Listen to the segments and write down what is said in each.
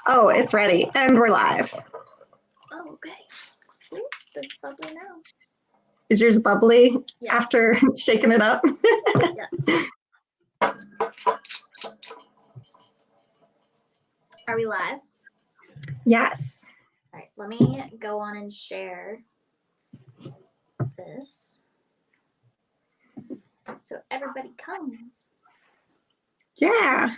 Oh, it's ready. And we're live. Oh, okay. Ooh, this is bubbly now. Is yours bubbly Yes. after shaking it up? Yes. Are we live? Yes. All right, let me go on and share this so everybody comes. Yeah.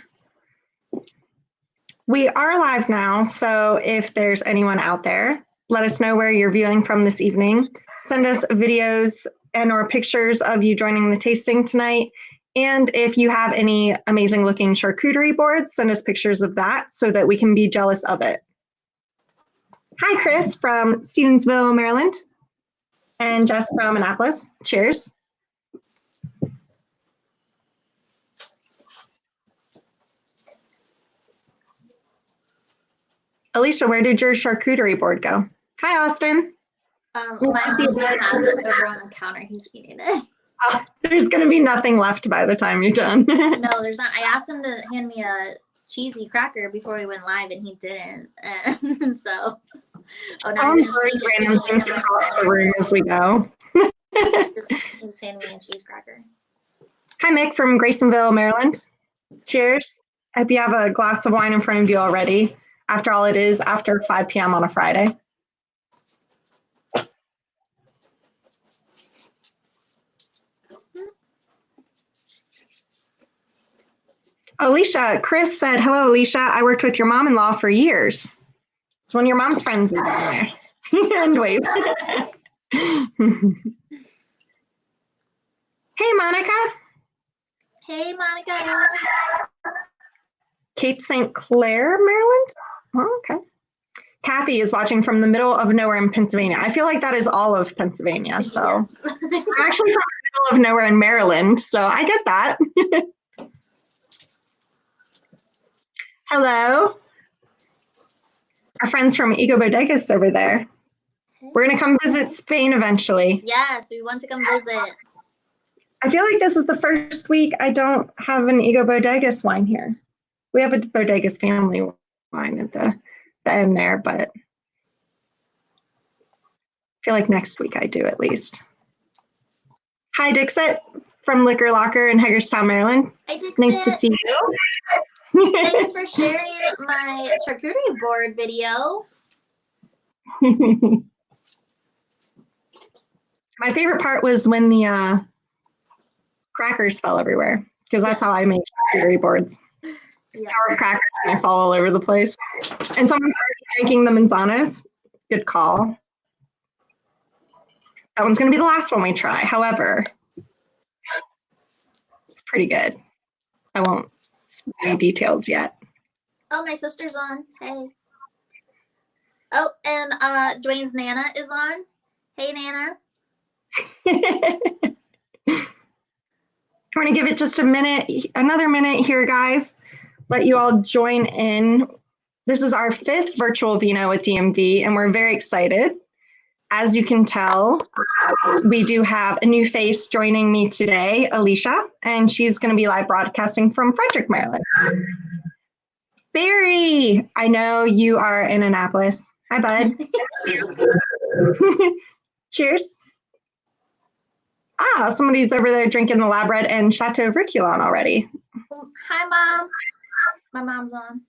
We are live now, so if there's anyone out there, let us know where you're viewing from this evening. Send us videos and or pictures of you joining the tasting tonight. And if you have any amazing looking charcuterie boards, send us pictures of that so that we can be jealous of it. Hi, Chris from Stevensville, Maryland, and Jess from Annapolis. Cheers. Alicia, where did your charcuterie board go? Hi, Austin. My husband has it over on the counter. He's eating it. There's going to be nothing left by the time you're done. No, there's not. I asked him to hand me a cheesy cracker before we went live, and he didn't. And so, now he's going to random things across the room as we go. Just hand me a cheese cracker. Hi, Mick from Graysonville, Maryland. Cheers. I hope you have a glass of wine in front of you already. After all, it is after 5 p.m. on a Friday. Alicia, Chris said, hello, Alicia. I worked with your mom-in-law for years. It's one of your mom's friends is down there. And wave. Hey, Monica. Hey, Monica. Cape St. Clair, Maryland. Oh, okay. Kathy is watching from the middle of nowhere in Pennsylvania. I feel like that is all of Pennsylvania. So yes. I'm actually from the middle of nowhere in Maryland, so I get that. Hello. Our friends from Ego Bodegas over there. We're going to come visit Spain eventually. Yes, we want to come visit. I feel like this is the first week I don't have an Ego Bodegas wine here. We have a Bodegas family wine at the end there, but I feel like next week I do at least. Hi, Dixit from Liquor Locker in Hagerstown, Maryland. Hi, Dixit. Nice to see you. Thanks for sharing my charcuterie board video. My favorite part was when the crackers fell everywhere, because that's how I make charcuterie boards. Yes. Power crackers and they fall all over the place. And someone's already drinking the Manzanos. Good call. That one's going to be the last one we try. However, it's pretty good. I won't speak any details yet. Oh, my sister's on. Hey. Oh, and Dwayne's Nana is on. Hey, Nana. We're going to give it just a minute, another minute here, guys. Let you all join in. This is our 5th virtual Vino with DMV, and we're very excited. As you can tell, we do have a new face joining me today, Alicia, and she's going to be live broadcasting from Frederick, Maryland. Barry, I know you are in Annapolis. Hi, bud. Cheers. Ah, somebody's over there drinking the lab red and Chateau Vircoulon already. Hi, Mom. My mom's on.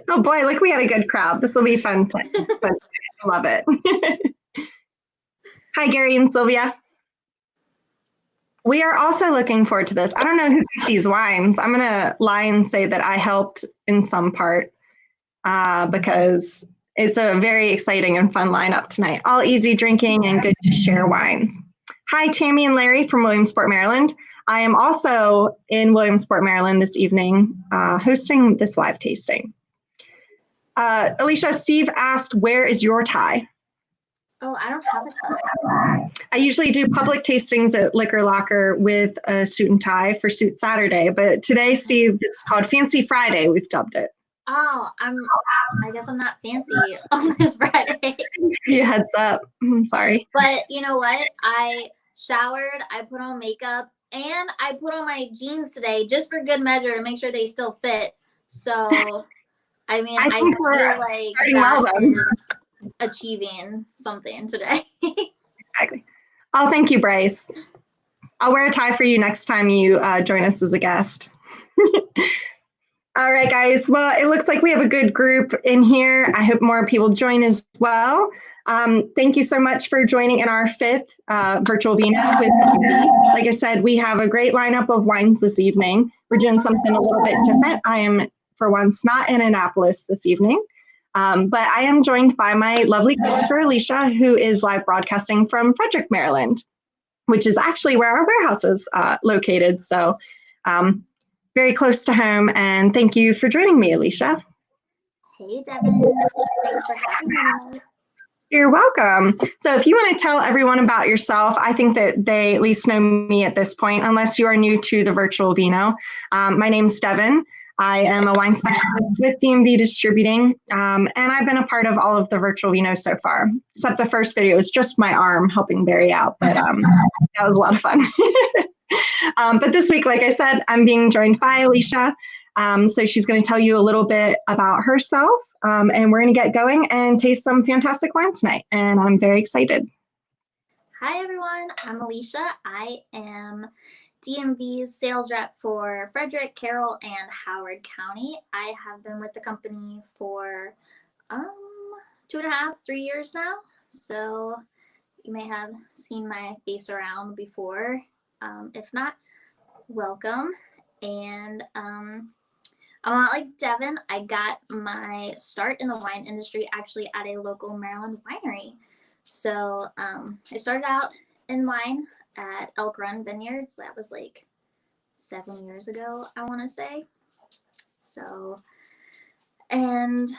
Oh boy, look, we had a good crowd. This will be fun. I love it. Hi, Gary and Sylvia. We are also looking forward to this. I don't know who picked these wines. I'm going to lie and say that I helped in some part because it's a very exciting and fun lineup tonight. All easy drinking and good to share wines. Hi, Tammy and Larry from Williamsport, Maryland. I am also in Williamsport, Maryland this evening, hosting this live tasting. Alicia, Steve asked, where is your tie? Oh, I don't have a tie. I usually do public tastings at Liquor Locker with a suit and tie for Suit Saturday, but today, Steve, it's called Fancy Friday, we've dubbed it. Oh, I guess I'm not fancy on this Friday. You heads up. I'm sorry. But you know what? I showered, I put on makeup, and I put on my jeans today just for good measure to make sure they still fit. So, I mean, I I think we're feel like starting that well, then. is achieving something today. Exactly. Oh, thank you, Bryce. I'll wear a tie for you next time you join us as a guest. All right, guys. Well, it looks like we have a good group in here. I hope more people join as well. Thank you so much for joining in our fifth virtual Vino with DMV. Like I said, we have a great lineup of wines this evening. We're doing something a little bit different. I am, for once, not in Annapolis this evening, but I am joined by my lovely coworker, Alicia, who is live broadcasting from Frederick, Maryland, which is actually where our warehouse is located. So very close to home. And thank you for joining me, Alicia. Hey, Devin. Thanks for having me tonight. You're welcome. So if you want to tell everyone about yourself, I think that they at least know me at this point, unless you are new to the virtual Vino. My name's Devin. I am a wine specialist with DMV Distributing, and I've been a part of all of the virtual Vino so far, except the first video was just my arm helping Barry out, but that was a lot of fun. But this week, like I said, I'm being joined by Alicia. So she's going to tell you a little bit about herself, and we're going to get going and taste some fantastic wine tonight. And I'm very excited. Hi, everyone. I'm Alicia. I am DMV's sales rep for Frederick, Carroll, and Howard County. I have been with the company for 2.5, 3 years now. So you may have seen my face around before. If not, welcome. And I'm not like Devin. I got my start in the wine industry actually at a local Maryland winery. So I started out in wine at Elk Run Vineyards. That was like 7 years ago, I want to say. So, and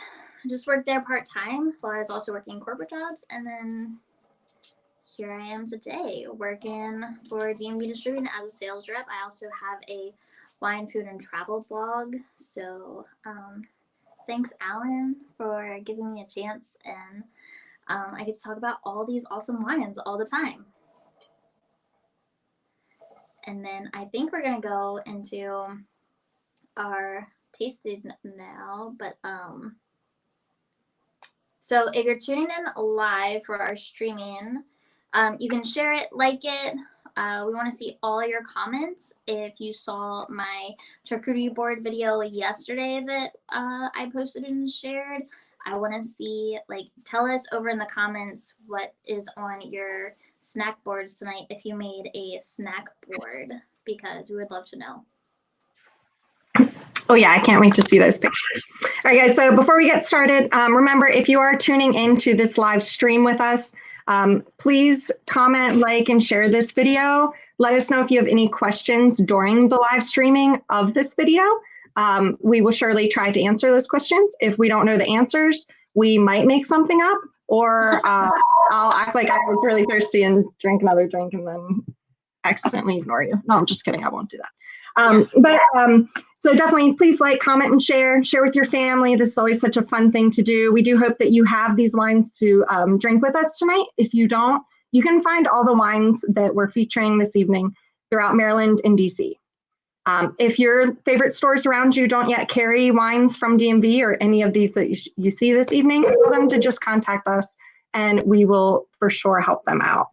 just worked there part-time while I was also working corporate jobs. And then here I am today working for DMV Distributing as a sales rep. I also have a wine, food, and travel blog. So thanks, Alan, for giving me a chance. And I get to talk about all these awesome wines all the time. And then I think we're going to go into our tasting now. But so if you're tuning in live for our streaming, you can share it, like it. We want to see all your comments. If you saw my charcuterie board video yesterday that I posted and shared, I want to see, like, tell us over in the comments what is on your snack boards tonight if you made a snack board, because we would love to know. Oh yeah, I can't wait to see those pictures. All right, guys, so before we get started, remember, if you are tuning into this live stream with us, please comment, like, and share this video. Let us know if you have any questions during the live streaming of this video. We will surely try to answer those questions. If we don't know the answers, we might make something up, or I'll act like I was really thirsty and drink another drink and then accidentally ignore you. No, I'm just kidding. I won't do that. So definitely please like, comment, and share with your family. This is always such a fun thing to do. We do hope that you have these wines to drink with us tonight. If you don't, you can find all the wines that we're featuring this evening throughout Maryland and DC. If your favorite stores around you don't yet carry wines from DMV or any of these that you see this evening, tell them to just contact us and we will for sure help them out.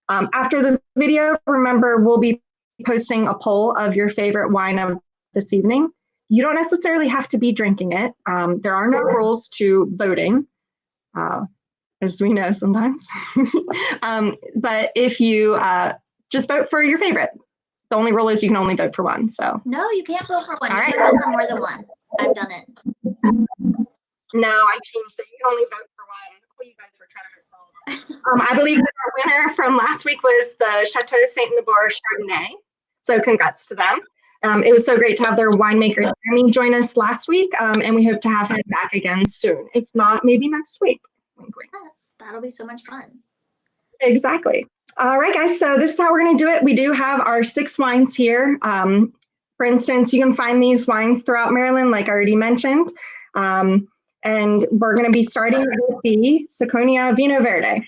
After the video, remember, we'll be posting a poll of your favorite wine of this evening. You don't necessarily have to be drinking it. There are no rules to voting, as we know sometimes. But if you just vote for your favorite, the only rule is you can only vote for one. So no, you can't vote for one. All you right. can vote for more than one. I've done it. No, I changed it. You can only vote for one. Well, you guys were trying to vote for all of them. I believe that our winner from last week was the Chateau Saint-Nabour Chardonnay. So congrats to them. It was so great to have their winemaker Jeremy join us last week, and we hope to have him back again soon. If not, maybe next week. Wink, wink. Yes, that'll be so much fun. Exactly. All right, guys. So this is how we're going to do it. We do have our 6 wines here. For instance, you can find these wines throughout Maryland, like I already mentioned. And we're going to be starting with the Ciconia Vino Verde.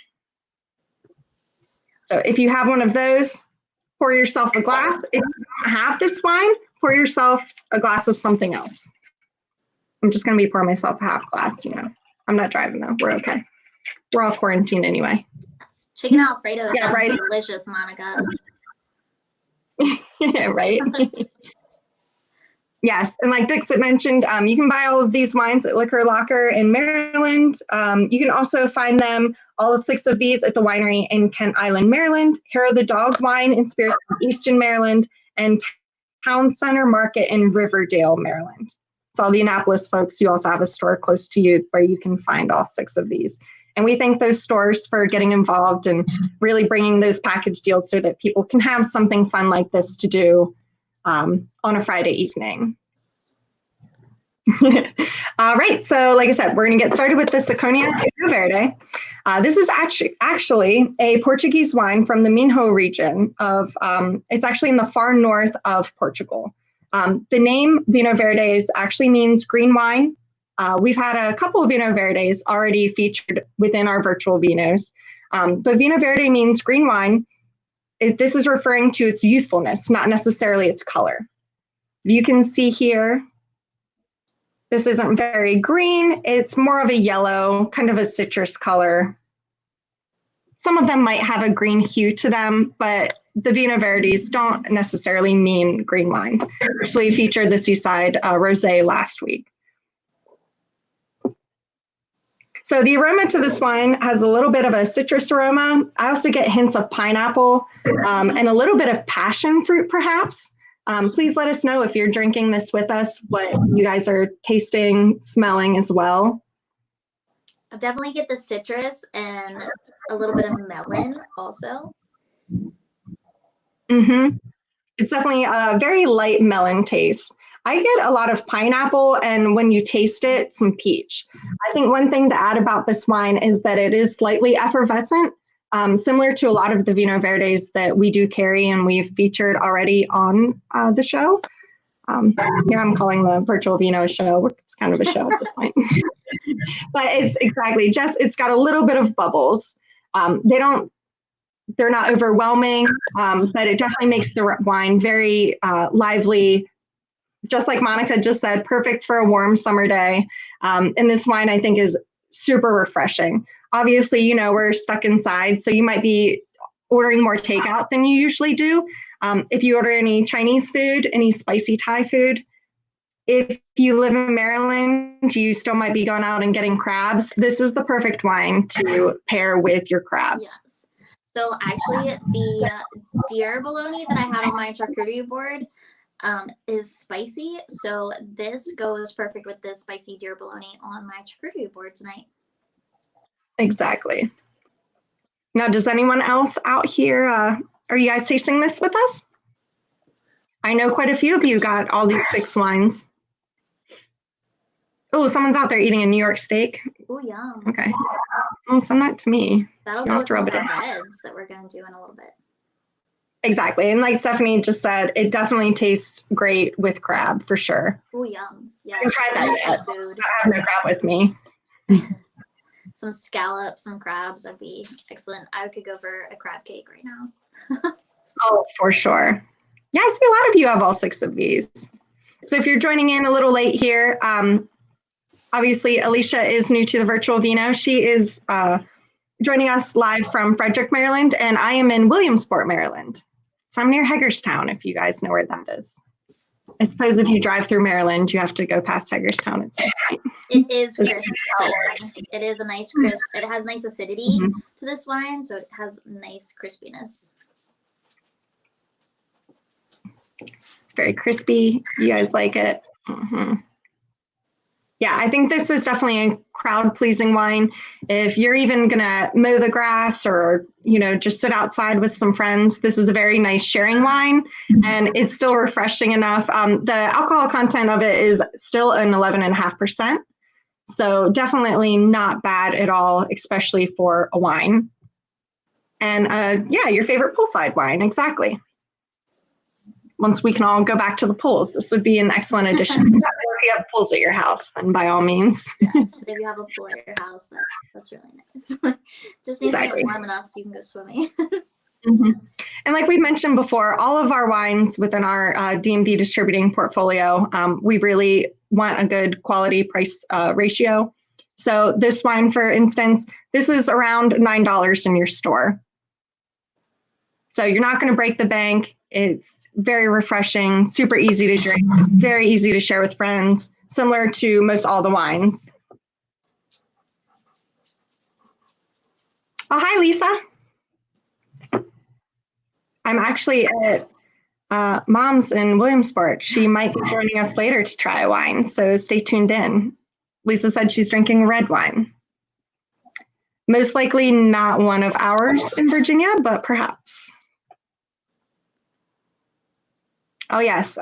So if you have one of those, pour yourself a glass. If you don't have this wine, pour yourself a glass of something else. I'm just going to be pouring myself a half glass, you know. I'm not driving though. We're okay. We're all quarantined anyway. Chicken Alfredo Yeah, sounds right. delicious, Monica. Right. Yes, and like Dixit mentioned, you can buy all of these wines at Liquor Locker in Maryland. You can also find them, all 6 of these, at the winery in Kent Island, Maryland, Hero the Dog Wine and Spirits in Easton, Maryland, and Town Center Market in Riverdale, Maryland. So all the Annapolis folks, you also have a store close to you where you can find all 6 of these. And we thank those stores for getting involved and really bringing those package deals so that people can have something fun like this to do on a Friday evening. All right, so like I said, we're going to get started with the Ciconia Verde. This is actually a Portuguese wine from the Minho region of, it's actually in the far north of Portugal. The name Vino Verdes actually means green wine. We've had a couple of Vino Verdes already featured within our virtual vinos, but Vino Verde means green wine. This is referring to its youthfulness, not necessarily its color. You can see here, this isn't very green. It's more of a yellow, kind of a citrus color. Some of them might have a green hue to them, but the Vino Verdes don't necessarily mean green wines. Actually featured the Seaside Rosé last week. So the aroma to this wine has a little bit of a citrus aroma. I also get hints of pineapple and a little bit of passion fruit, perhaps. Please let us know if you're drinking this with us, what you guys are tasting, smelling as well. I definitely get the citrus and a little bit of melon also. Mm-hmm. It's definitely a very light melon taste. I get a lot of pineapple, and when you taste it, some peach. I think one thing to add about this wine is that it is slightly effervescent, similar to a lot of the Vino Verdes that we do carry and we've featured already on the show. Here I'm calling the virtual Vino show. It's kind of a show at this point. But it's exactly, just it's got a little bit of bubbles. They're not overwhelming, but it definitely makes the wine very lively. Just like Monica just said, perfect for a warm summer day. And this wine, I think, is super refreshing. Obviously, you know, we're stuck inside, so you might be ordering more takeout than you usually do. If you order any Chinese food, any spicy Thai food, if you live in Maryland, you still might be going out and getting crabs. This is the perfect wine to pair with your crabs. Yes. So actually, the deer bologna that I had on my charcuterie board is spicy, so this goes perfect with this spicy deer bologna on my charcuterie board tonight. Exactly. Now, does anyone else out here, are you guys tasting this with us? I know quite a few of you got all these 6 wines. Oh, someone's out there eating a New York steak. Oh, yum. Okay. Oh, send that to me. That'll go with some of the reds that we're going to do in a little bit. Exactly. And like Stephanie just said, it definitely tastes great with crab for sure. Oh, yum. Yeah. I tried that yet. Food. I have no crab with me. Some scallops, some crabs, that'd be excellent. I could go for a crab cake right now. Oh, for sure. Yeah, I see a lot of you have all 6 of these. So if you're joining in a little late here, obviously Alicia is new to the virtual Vino. She is joining us live from Frederick, Maryland, and I am in Williamsport, Maryland. So I'm near Hagerstown, if you guys know where that is. I suppose if you drive through Maryland, you have to go past Hagerstown at some point. It is crisp. It is a nice crisp. It has nice acidity to this wine, so it has nice crispiness. It's very crispy. You guys like it? Yeah, I think this is definitely a crowd-pleasing wine. If you're even gonna mow the grass or, you know, just sit outside with some friends, this is a very nice sharing wine, and it's still refreshing enough. The alcohol content of it is still an 11.5%, so definitely not bad at all, especially for a wine. And yeah, your favorite poolside wine, exactly. Once we can all go back to the pools, this would be an excellent addition. If you have pools at your house, then by all means. Yes, if you have a pool at your house, that's really nice. Just needs to get warm enough so you can go swimming. Mm-hmm. And like we mentioned before, all of our wines within our DMV distributing portfolio, we really want a good quality price ratio. So this wine, for instance, this is around $9 in your store. So you're not going to break the bank. It's very refreshing, super easy to drink, very easy to share with friends, similar to most all the wines. Oh, hi, Lisa. I'm actually at Mom's in Williamsport. She might be joining us later to try a wine, so stay tuned in. Lisa said she's drinking red wine. Most likely not one of ours in Virginia, but perhaps. Oh, yes.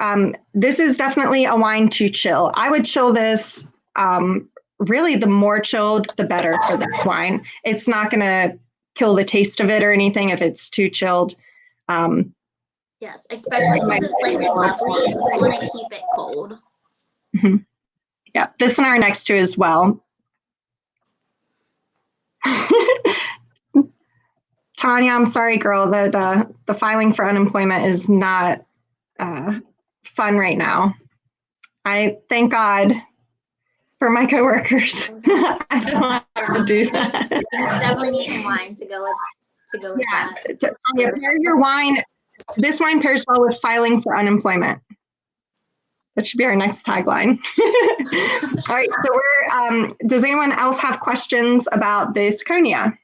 This is definitely a wine to chill. I would chill this. Really, the more chilled, the better for this wine. It's not going to kill the taste of it or anything if it's too chilled. Yes, especially since it's slightly bubbly, you want to keep it cold. Mm-hmm. Yeah, this and our next two as well. Tanya, I'm sorry, girl, that the filing for unemployment is not fun right now. I thank God for my coworkers. I don't have to do that. You definitely need some wine to go with that. Tanya, pair your wine. This wine pairs well with filing for unemployment. That should be our next tagline. All right, so does anyone else have questions about the Ciconia?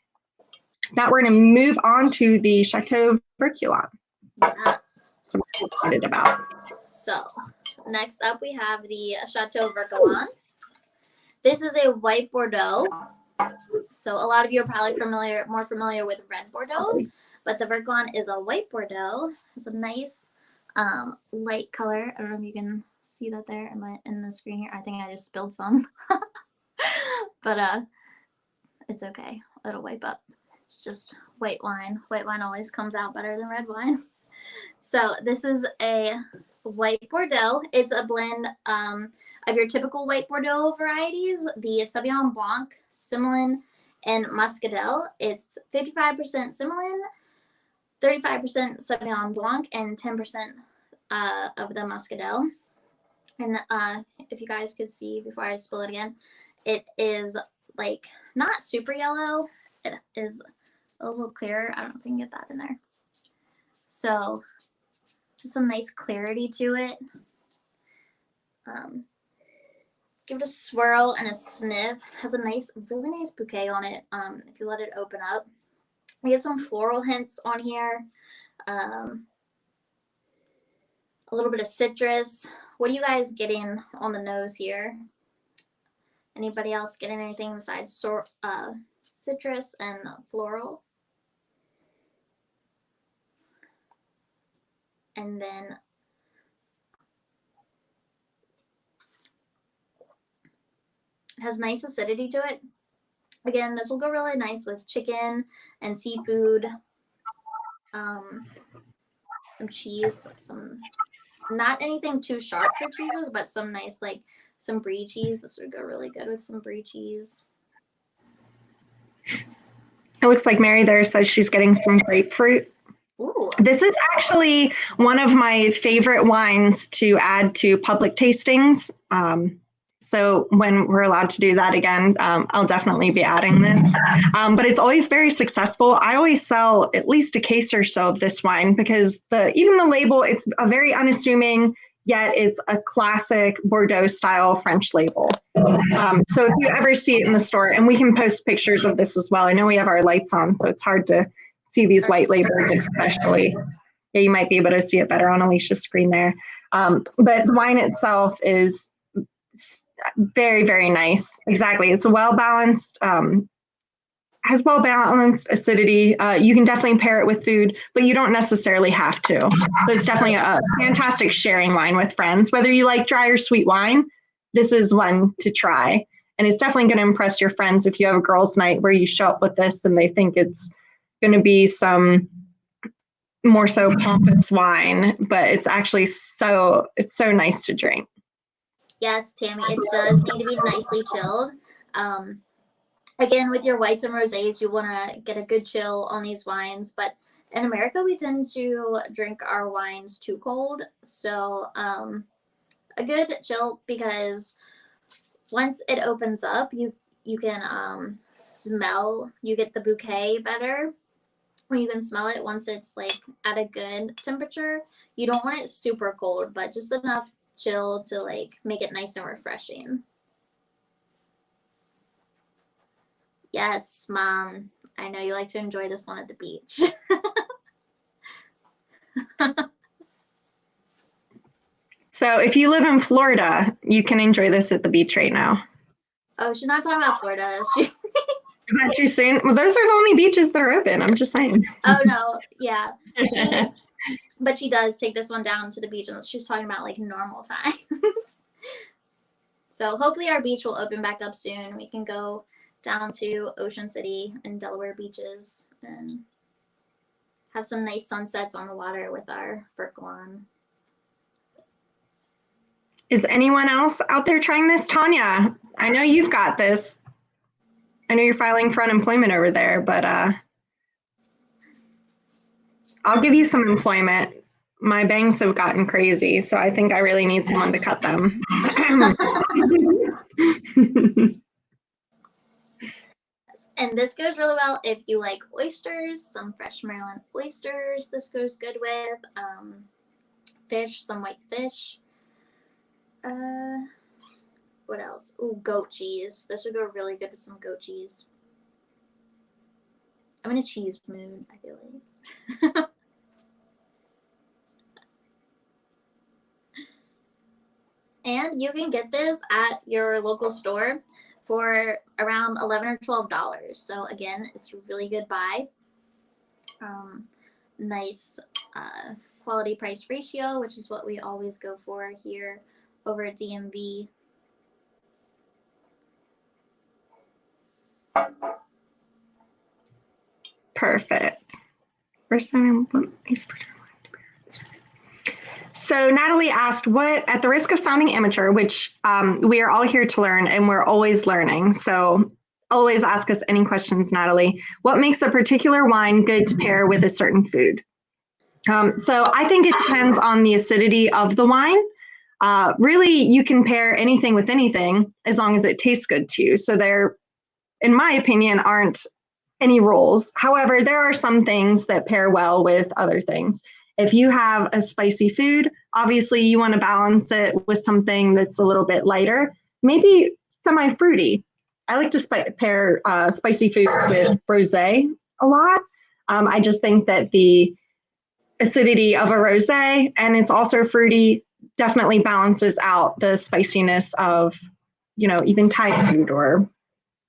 Now we're going to move on to the Chateau Vircoulon. Yes. So I'm excited about. So next up we have the Chateau Vircoulon. This is a white Bordeaux. So a lot of you are probably more familiar with red Bordeaux, but the Vircoulon is a white Bordeaux. It's a nice light color. I don't know if you can see that there in the screen here. I think I just spilled some, but it's okay. It'll wipe up. It's just white wine. White wine always comes out better than red wine. So this is a white Bordeaux. It's a blend of your typical white Bordeaux varieties, the Sauvignon Blanc, Semillon, and Muscadel. It's 55% Semillon, 35% Sauvignon Blanc, and 10% of the Muscadel. And if you guys could see before I spill it again, it is like not super yellow. It is a little clearer. I don't know if you can get that in there. So some nice clarity to it. Give it a swirl and a sniff. Has a really nice bouquet on it. If you let it open up, we get some floral hints on here. A little bit of citrus. What are you guys getting on the nose here? Anybody else getting anything besides citrus and floral? And then it has nice acidity to it. Again, this will go really nice with chicken and seafood, some cheese, not anything too sharp for cheeses, but some nice, like some brie cheese. This would go really good with some brie cheese. It looks like Mary there says she's getting some grapefruit. Ooh. This is actually one of my favorite wines to add to public tastings. So when we're allowed to do that again, I'll definitely be adding this. But it's always very successful. I always sell at least a case or so of this wine because even the label, it's a very unassuming, yet it's a classic Bordeaux style French label. So if you ever see it in the store, and we can post pictures of this as well. I know we have our lights on, so it's hard to see these white labels especially. Yeah, you might be able to see it better on Alicia's screen there. But the wine itself is very, very nice. Exactly. It's a well-balanced, has well-balanced acidity. You can definitely pair it with food, but you don't necessarily have to. So it's definitely a fantastic sharing wine with friends. Whether you like dry or sweet wine, this is one to try. And it's definitely going to impress your friends if you have a girls' night where you show up with this and they think it's going to be some more so pompous wine, but it's actually so nice to drink. Yes, Tammy, it does need to be nicely chilled. Again, with your whites and rosés, you want to get a good chill on these wines, but in America, we tend to drink our wines too cold. So a good chill, because once it opens up, you can smell, you get the bouquet better. You can smell it once it's like at a good temperature. You don't want it super cold, but just enough chill to like make it nice and refreshing. Yes, Mom. I know you like to enjoy this one at the beach. So if you live in Florida, you can enjoy this at the beach right now. Oh, she's not talking about Florida. Is that too soon? Well, those are the only beaches that are open. I'm just saying. Oh, no. Yeah. But she does take this one down to the beach, and she's talking about like normal times. So hopefully our beach will open back up soon. We can go down to Ocean City and Delaware beaches and have some nice sunsets on the water with our Vircoulon. Is anyone else out there trying this? Tanya, I know you've got this. I know you're filing for unemployment over there, but I'll give you some employment. My bangs have gotten crazy, so I think I really need someone to cut them. And this goes really well if you like oysters, some fresh Maryland oysters. This goes good with fish, some white fish. What else? Ooh, goat cheese. This would go really good with some goat cheese. I'm in a cheese mood, I feel like. And you can get this at your local store for around $11 or $12. So again, it's a really good buy. Nice quality price ratio, which is what we always go for here over at DMV. Perfect. So Natalie asked, what, at the risk of sounding amateur, which we are all here to learn and we're always learning. So always ask us any questions, Natalie. What makes a particular wine good to pair with a certain food? So I think it depends on the acidity of the wine. Really, you can pair anything with anything as long as it tastes good to you. So there, in my opinion, aren't any rules. However, there are some things that pair well with other things. If you have a spicy food, obviously you want to balance it with something that's a little bit lighter, maybe semi-fruity. I like to pair spicy foods with rosé a lot. I just think that the acidity of a rosé, and it's also fruity, definitely balances out the spiciness of, you know, even Thai food, or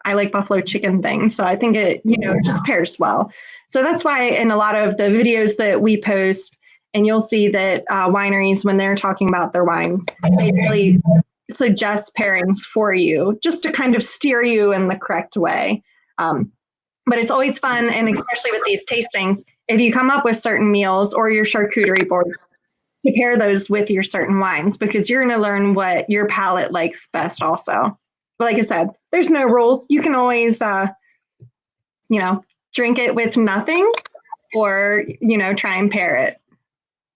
I like buffalo chicken things. So I think it, you know, just pairs well. So that's why in a lot of the videos that we post, and you'll see that wineries, when they're talking about their wines, they really suggest pairings for you just to kind of steer you in the correct way. But it's always fun, and especially with these tastings, if you come up with certain meals or your charcuterie board, to pair those with your certain wines, because you're going to learn what your palate likes best also. But like I said, there's no rules. You can always, you know, drink it with nothing, or, you know, try and pair it.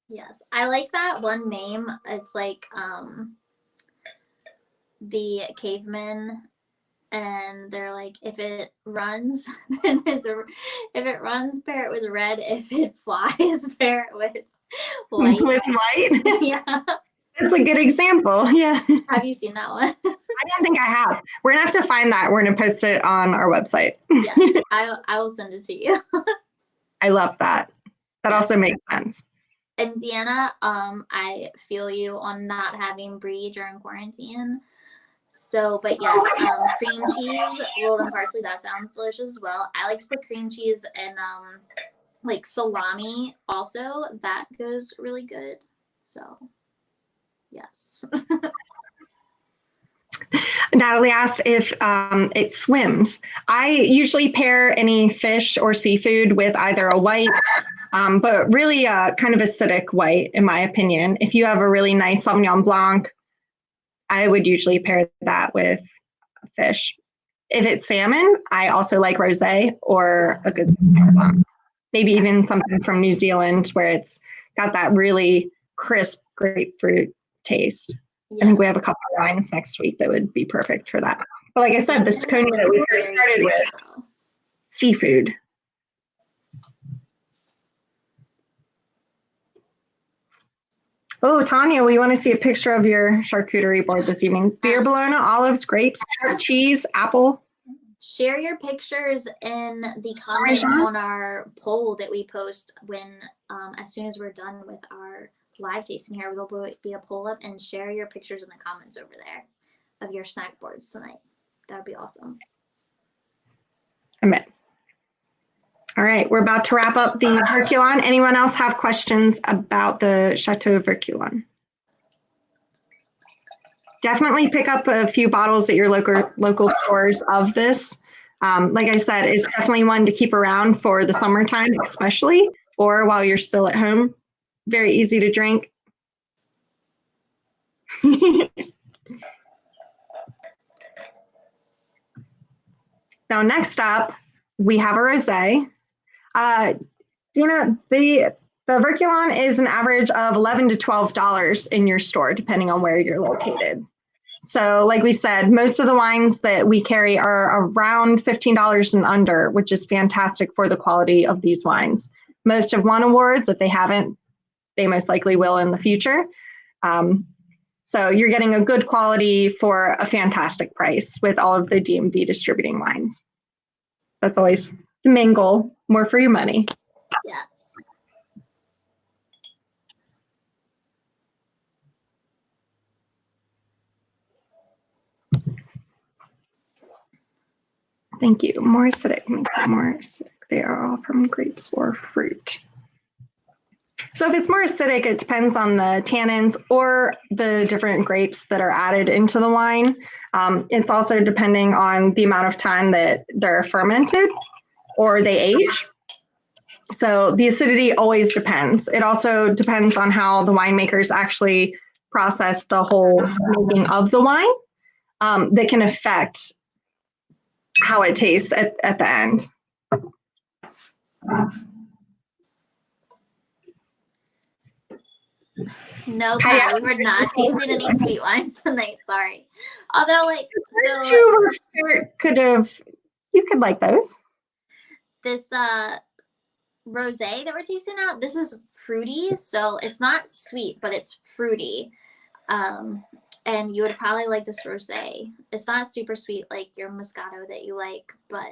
Yes, I like that one name. It's like the cavemen, and they're like, if it runs, then if it runs, pair it with red. If it flies, pair it with white. With white? Yeah. That's a good example. Yeah. Have you seen that one? I don't think I have. We're going to have to find that. We're going to post it on our website. Yes, I will send it to you. I love that. That also makes sense. And Deanna, I feel you on not having brie during quarantine. So, but yes, cream cheese rolled in parsley, that sounds delicious as well. I like to put cream cheese and like salami also. That goes really good. So, yes. Natalie asked if it swims. I usually pair any fish or seafood with either a white, but really kind of acidic white, in my opinion. If you have a really nice Sauvignon Blanc, I would usually pair that with fish. If it's salmon, I also like rosé or a good Blanc. maybe even something from New Zealand where it's got that really crisp grapefruit taste. Yes. I think we have a couple of wines next week that would be perfect for that. But like I said, the Ciconia that we first started with, seafood. Oh, Tanya, we want to see a picture of your charcuterie board this evening. Beer bologna, olives, grapes, cheese, apple. Share your pictures in the comments on our poll that we post when, as soon as we're done with our live tasting here, there'll be a poll up, and share your pictures in the comments over there of your snack boards tonight. That would be awesome. I'm in. All right, we're about to wrap up the Vircoulon. Anyone else have questions about the Chateau Vircoulon? Definitely pick up a few bottles at your local stores of this. Like I said, it's definitely one to keep around for the summertime, especially, or while you're still at home. Very easy to drink. Now, next up, we have a rosé. Dina, the Vircoulon is an average of $11 to $12 in your store, depending on where you're located. So like we said, most of the wines that we carry are around $15 and under, which is fantastic for the quality of these wines. Most have won awards. If they haven't, they most likely will in the future. So you're getting a good quality for a fantastic price with all of the DMV distributing wines. That's always the main goal, more for your money. Yes. Thank you. More acidic, more acidic. They are all from grapes or fruit. So if it's more acidic, it depends on the tannins or the different grapes that are added into the wine. It's also depending on the amount of time that they're fermented or they age. So the acidity always depends. It also depends on how the winemakers actually process the whole making of the wine that can affect how it tastes at the end. No, Patty, we're not tasting any sweet wines tonight. Sorry. Although, like, so you could like those. This rosé that we're tasting out, this is fruity, so it's not sweet, but it's fruity. And you would probably like this rosé. It's not super sweet like your Moscato that you like, but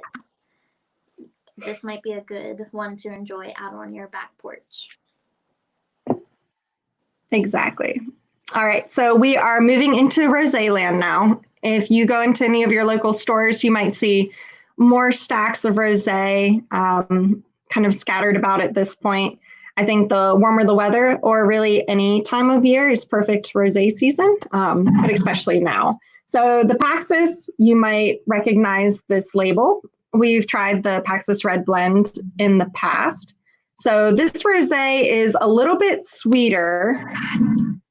this might be a good one to enjoy out on your back porch. Exactly. All right, so we are moving into rosé land now. If you go into any of your local stores, you might see more stacks of rosé kind of scattered about at this point. I think the warmer the weather, or really any time of year, is perfect rosé season, but especially now. So the Paxis, you might recognize this label. We've tried the Paxis Red Blend in the past. So this rosé is a little bit sweeter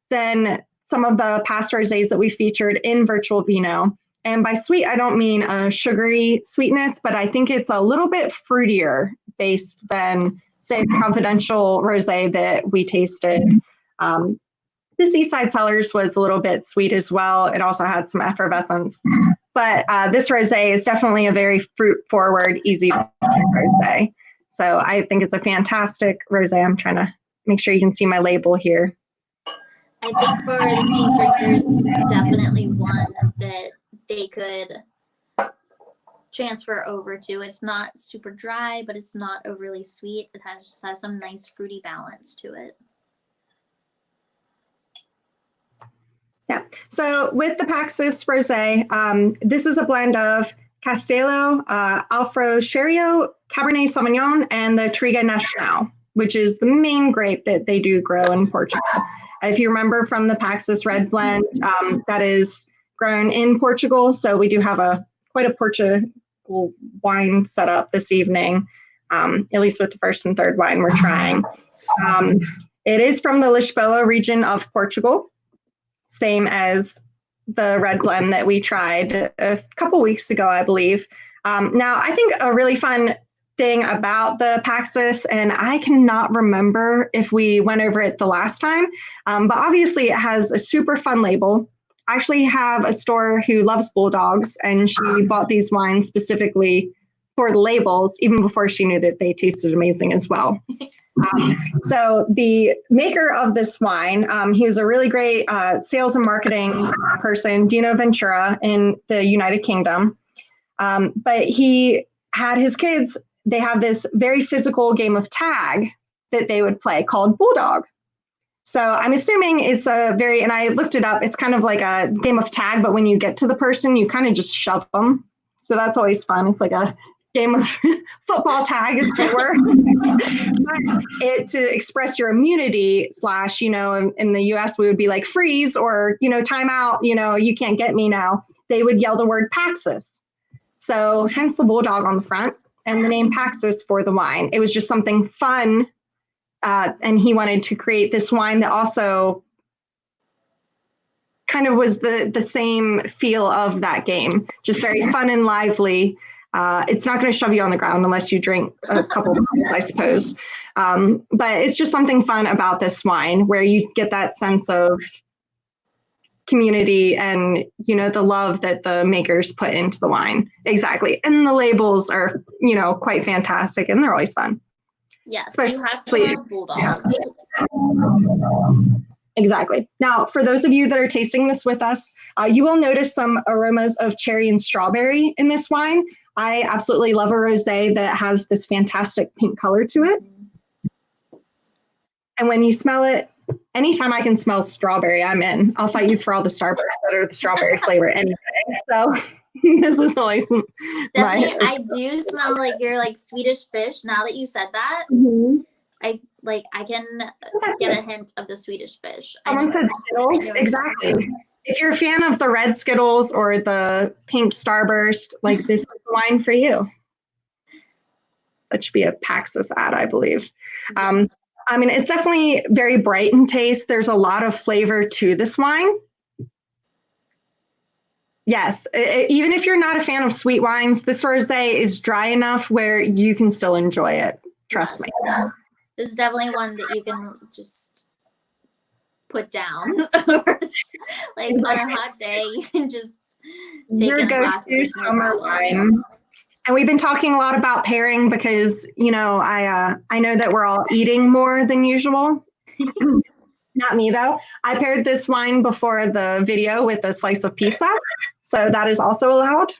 than some of the past rosés that we featured in Virtual Vino. And by sweet, I don't mean a sugary sweetness, but I think it's a little bit fruitier based than, say, the Confidential rosé that we tasted. The Seaside Cellars was a little bit sweet as well. It also had some effervescence. But this rosé is definitely a very fruit-forward, easy to drink rosé. So I think it's a fantastic rosé. I'm trying to make sure you can see my label here. I think for the sweet drinkers, this is definitely one that they could transfer over to. It's not super dry, but it's not overly sweet. It has some nice fruity balance to it. Yeah, so with the Paxis Rosé, this is a blend of Castello, Alfroscherio, Cabernet Sauvignon, and the Triga Nacional, which is the main grape that they do grow in Portugal. If you remember from the Paxis Red Blend, that is grown in Portugal. So we do have quite a Portugal wine set up this evening, at least with the first and third wine we're trying. It is from the Lisboa region of Portugal, same as the red blend that we tried a couple weeks ago, I believe. Now, I think a really fun thing about the Paxis, and I cannot remember if we went over it the last time, but obviously it has a super fun label. I actually have a store who loves bulldogs, and she bought these wines specifically for the labels, even before she knew that they tasted amazing as well. So the maker of this wine, he was a really great sales and marketing person, Dino Ventura, in the United Kingdom. But he had his kids, they have this very physical game of tag that they would play called Bulldog. So I'm assuming it's and I looked it up, it's kind of like a game of tag, but when you get to the person, you kind of just shove them. So that's always fun. It's like a game of football tag, as it were. But to express your immunity / in the US, we would be like freeze or, time out, you can't get me now. They would yell the word Paxis. So hence the bulldog on the front and the name Paxis for the wine. It was just something fun. And he wanted to create this wine that also kind of was the same feel of that game, just very fun and lively. It's not going to shove you on the ground unless you drink a couple of wines, I suppose. But it's just something fun about this wine where you get that sense of community and, the love that the makers put into the wine. Exactly. And the labels are, quite fantastic, and they're always fun. Yes, especially, you have to love bulldogs. Yeah. Exactly. Now, for those of you that are tasting this with us, you will notice some aromas of cherry and strawberry in this wine. I absolutely love a rosé that has this fantastic pink color to it. And when you smell it, anytime I can smell strawberry, I'm in. I'll fight you for all the Starbursts that are the strawberry flavor anyway. So this was always definitely. I do smell like your Swedish fish. Now that you said that, I can get a hint of the Swedish fish. Someone said Skittles. Exactly. If you're a fan of the red Skittles or the pink Starburst, this is the wine for you. That should be a Paxis ad, I believe. Yes. It's definitely very bright in taste. There's a lot of flavor to this wine. Yes, even if you're not a fan of sweet wines, this rosé is dry enough where you can still enjoy it. Trust me. This is definitely one that you can just put down. On a hot day, you can just take in a glass of this summer wine. And we've been talking a lot about pairing because, I know that we're all eating more than usual. Not me, though. I paired this wine before the video with a slice of pizza. So that is also allowed.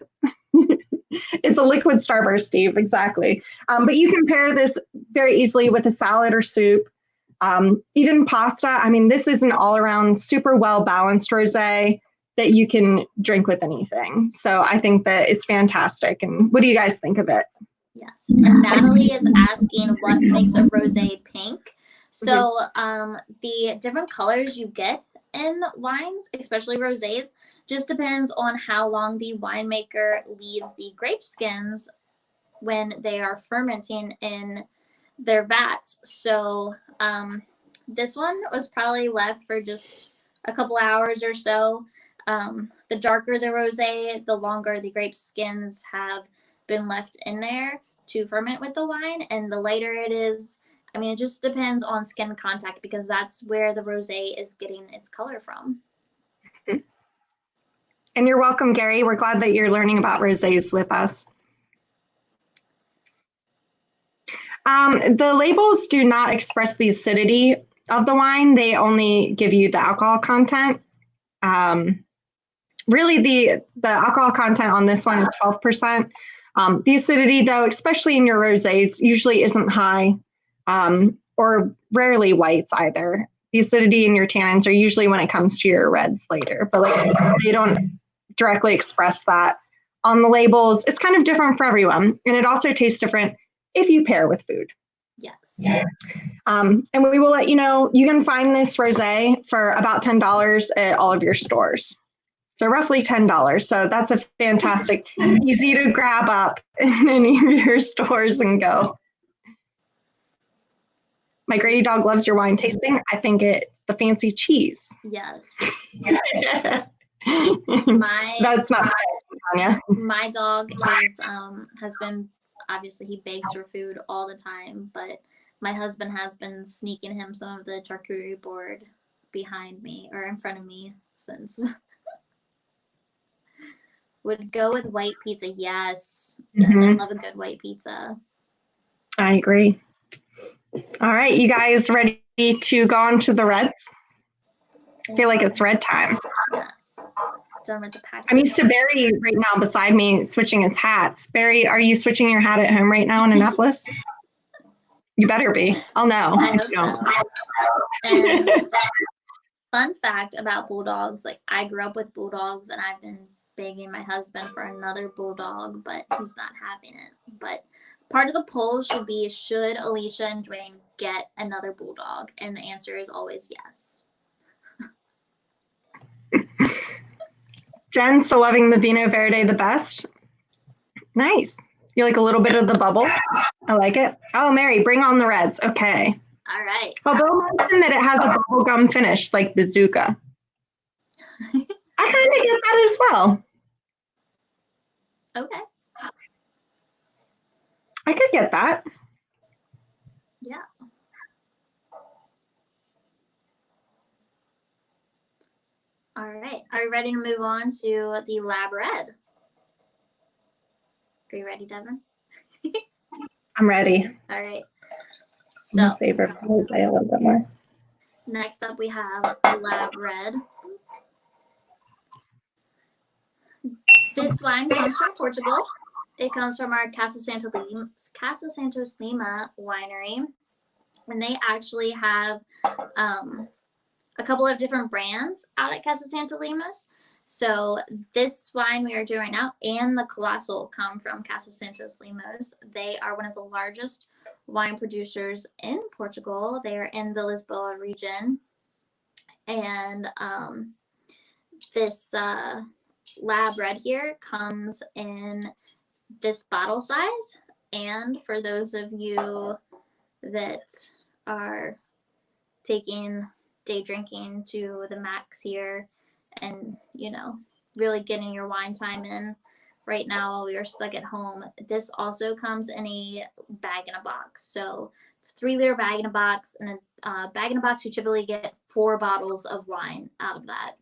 It's a liquid Starburst, Steve. Exactly. But you can pair this very easily with a salad or soup, even pasta. This is an all-around super well-balanced rosé that you can drink with anything. So I think that it's fantastic. And what do you guys think of it? Yes. And Natalie is asking what makes a rosé pink. So the different colors you get in wines, especially rosés, just depends on how long the winemaker leaves the grape skins when they are fermenting in their vats. So this one was probably left for just a couple hours or so. The darker the rosé, the longer the grape skins have been left in there to ferment with the wine, and the lighter it is, it just depends on skin contact because that's where the rosé is getting its color from. And you're welcome, Gary. We're glad that you're learning about rosés with us. The labels do not express the acidity of the wine. They only give you the alcohol content. Really, the alcohol content on this one is 12%. The acidity, though, especially in your rosés, usually isn't high. Or rarely whites either. The acidity in your tannins are usually when it comes to your reds later, but they don't directly express that on the labels. It's kind of different for everyone, and it also tastes different if you pair with food. Yes. And we will let you know, you can find this rosé for about $10 at all of your stores. So roughly $10. So that's a fantastic, easy to grab up in any of your stores and go. My Grady dog loves your wine tasting. I think it's the fancy cheese. Yes. That's not Tanya. My dog has been obviously he begs for food all the time, but my husband has been sneaking him some of the charcuterie board behind me or in front of me since. Would go with white pizza. Yes. Yes, I love a good white pizza. I agree. All right, you guys ready to go on to the reds? I feel like it's red time. Yes. Done with the Paxis. I'm used to Barry right now beside me switching his hats. Barry, are you switching your hat at home right now in Annapolis? You better be. I'll know. I hope so. And fun fact about bulldogs, like I grew up with bulldogs and I've been begging my husband for another bulldog, but he's not having it. But part of the poll should be, should Alicia and Dwayne get another bulldog? And the answer is always yes. Jen's still loving the Vino Verde the best. Nice. You like a little bit of the bubble? I like it. Oh, Mary, bring on the reds. Okay. All right. Well, Bill mentioned that it has a bubble gum finish like Bazooka. I kind of get that as well. Okay. I could get that. Yeah. All right. Are you ready to move on to the Lab Red? Are you ready, Devin? I'm ready. All right. I'm gonna savor it a little bit more. Next up, we have Lab Red. This wine comes from Portugal. It comes from our Casa Santos Lima winery. And they actually have a couple of different brands out at Casa Santos Limas. So this wine we are doing right now and the Colossal come from Casa Santos Limas. They are one of the largest wine producers in Portugal. They are in the Lisboa region. And this Lab Red here comes in this bottle size. And for those of you that are taking day drinking to the max here and, you know, really getting your wine time in right now while we are stuck at home, this also comes in a bag in a box. So it's a 3-liter bag in a box, and a bag in a box, you typically get 4 bottles of wine out of that.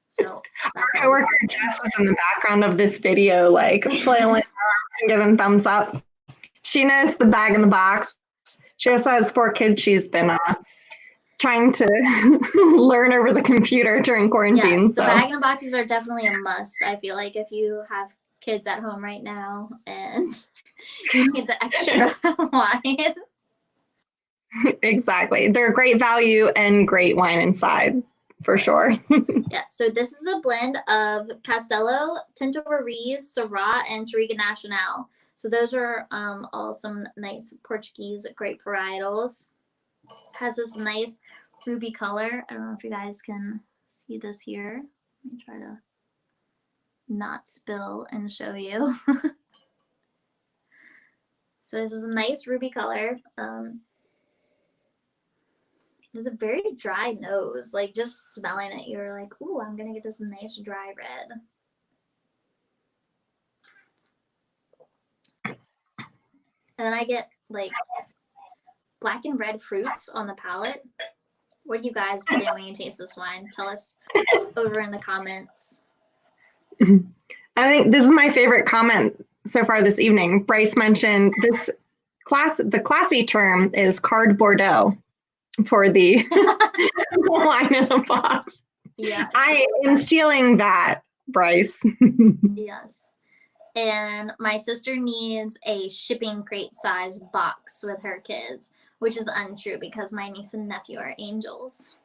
So our coworker Jess was in the background of this video, like flailing and giving thumbs up. She knows the bag in the box. She also has 4 kids she's been trying to learn over the computer during quarantine. Yes, the bag in boxes are definitely a must. I feel like if you have kids at home right now and you need the extra wine. Exactly. They're great value and great wine inside, for sure. Yes, so this is a blend of Castelo, Tinto Roriz, Syrah, and Touriga Nacional. So those are all some nice Portuguese grape varietals. Has this nice ruby color. I don't know if you guys can see this here. Let me try to not spill and show you. So this is a nice ruby color. It's a very dry nose. Like just smelling it, you're like, ooh, I'm gonna get this nice dry red. And then I get like black and red fruits on the palate. What do you guys get when you taste this wine? Tell us over in the comments. I think this is my favorite comment so far this evening. Bryce mentioned this the classy term is card Bordeaux for the wine in a box. Yes. I am stealing that, Bryce. Yes. And my sister needs a shipping crate size box with her kids, which is untrue because my niece and nephew are angels.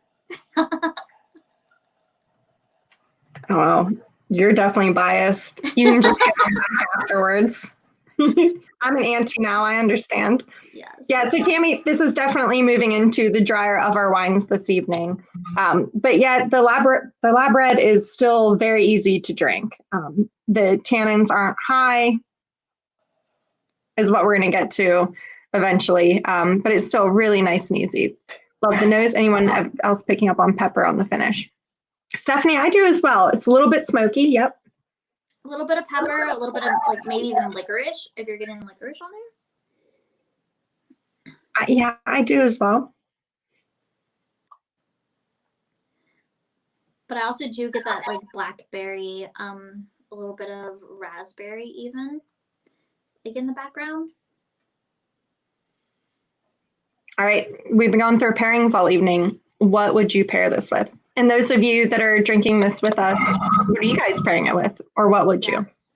Oh, you're definitely biased. You can just get them back afterwards. I'm an auntie now, I understand. Yes. Yeah, so Tammy, this is definitely moving into the drier of our wines this evening. But yet the Lab Red is still very easy to drink. The tannins aren't high, is what we're going to get to eventually. But it's still really nice and easy. Love the nose. Anyone else picking up on pepper on the finish? Stephanie, I do as well. It's a little bit smoky. Yep. A little bit of pepper, a little bit of like maybe even licorice if you're getting licorice on there. Yeah, I do as well. But I also do get that like blackberry, a little bit of raspberry even, like in the background. All right, we've been going through pairings all evening. What would you pair this with? And those of you that are drinking this with us, what are you guys pairing it with? Or what would you? Yes.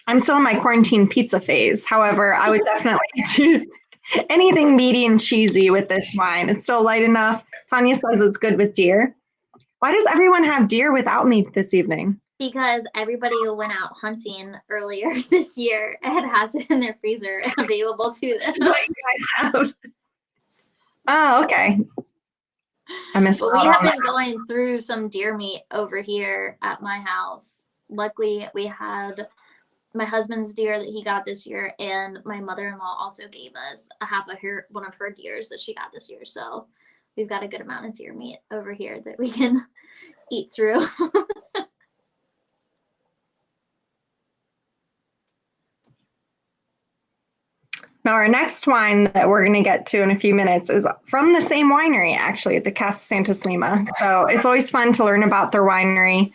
I'm still in my quarantine pizza phase. However, I would definitely choose anything meaty and cheesy with this wine. It's still light enough. Tanya says it's good with deer. Why does everyone have deer without me this evening? Because everybody went out hunting earlier this year and has it in their freezer available to them. What you guys have? Oh, okay. I missed. But we have been going through some deer meat over here at my house. Luckily, we had my husband's deer that he got this year, and my mother-in-law also gave us one of her deers that she got this year. So we've got a good amount of deer meat over here that we can eat through. Now, our next wine that we're going to get to in a few minutes is from the same winery, actually, the Casa Santos Lima. So it's always fun to learn about their winery.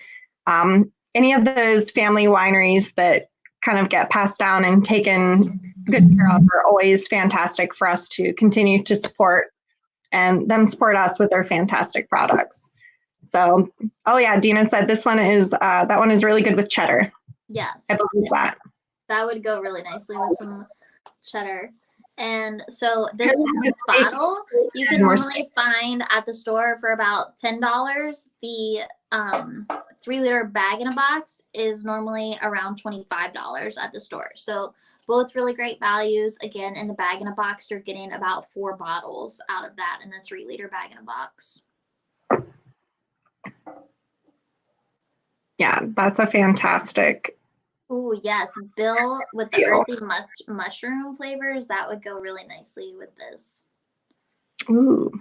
Any of those family wineries that kind of get passed down and taken good care of are always fantastic for us to continue to support and them support us with their fantastic products. So, oh yeah, Dina said this one is, that one is really good with cheddar. Yes. I believe that. That would go really nicely with some cheddar. And so this bottle you can normally find at the store for about $10. The 3-liter bag in a box is normally around $25 at the store. So both really great values. Again, in the bag in a box, you're getting about 4 bottles out of that in the 3-liter bag in a box. Yeah, that's a fantastic. Oh yes, Bill with the earthy mushroom flavors, that would go really nicely with this. Ooh.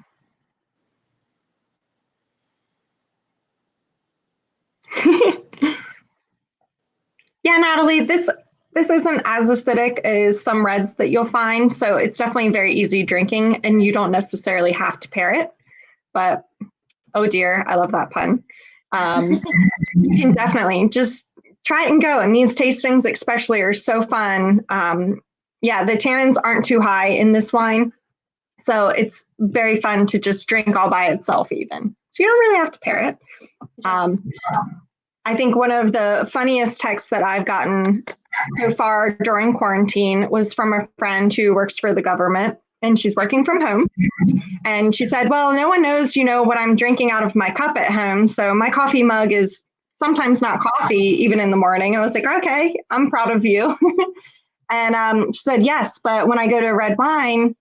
Yeah, Natalie, this isn't as acidic as some reds that you'll find, so it's definitely very easy drinking, and you don't necessarily have to pair it. But oh dear, I love that pun. You can definitely just try it and go. And these tastings especially are so fun. Yeah, the tannins aren't too high in this wine, so it's very fun to just drink all by itself even. So you don't really have to pair it. I think one of the funniest texts that I've gotten so far during quarantine was from a friend who works for the government, and she's working from home. And she said, well, no one knows, what I'm drinking out of my cup at home. So my coffee mug is sometimes not coffee, even in the morning. I was like, okay, I'm proud of you. And she said, yes, but when I go to red wine,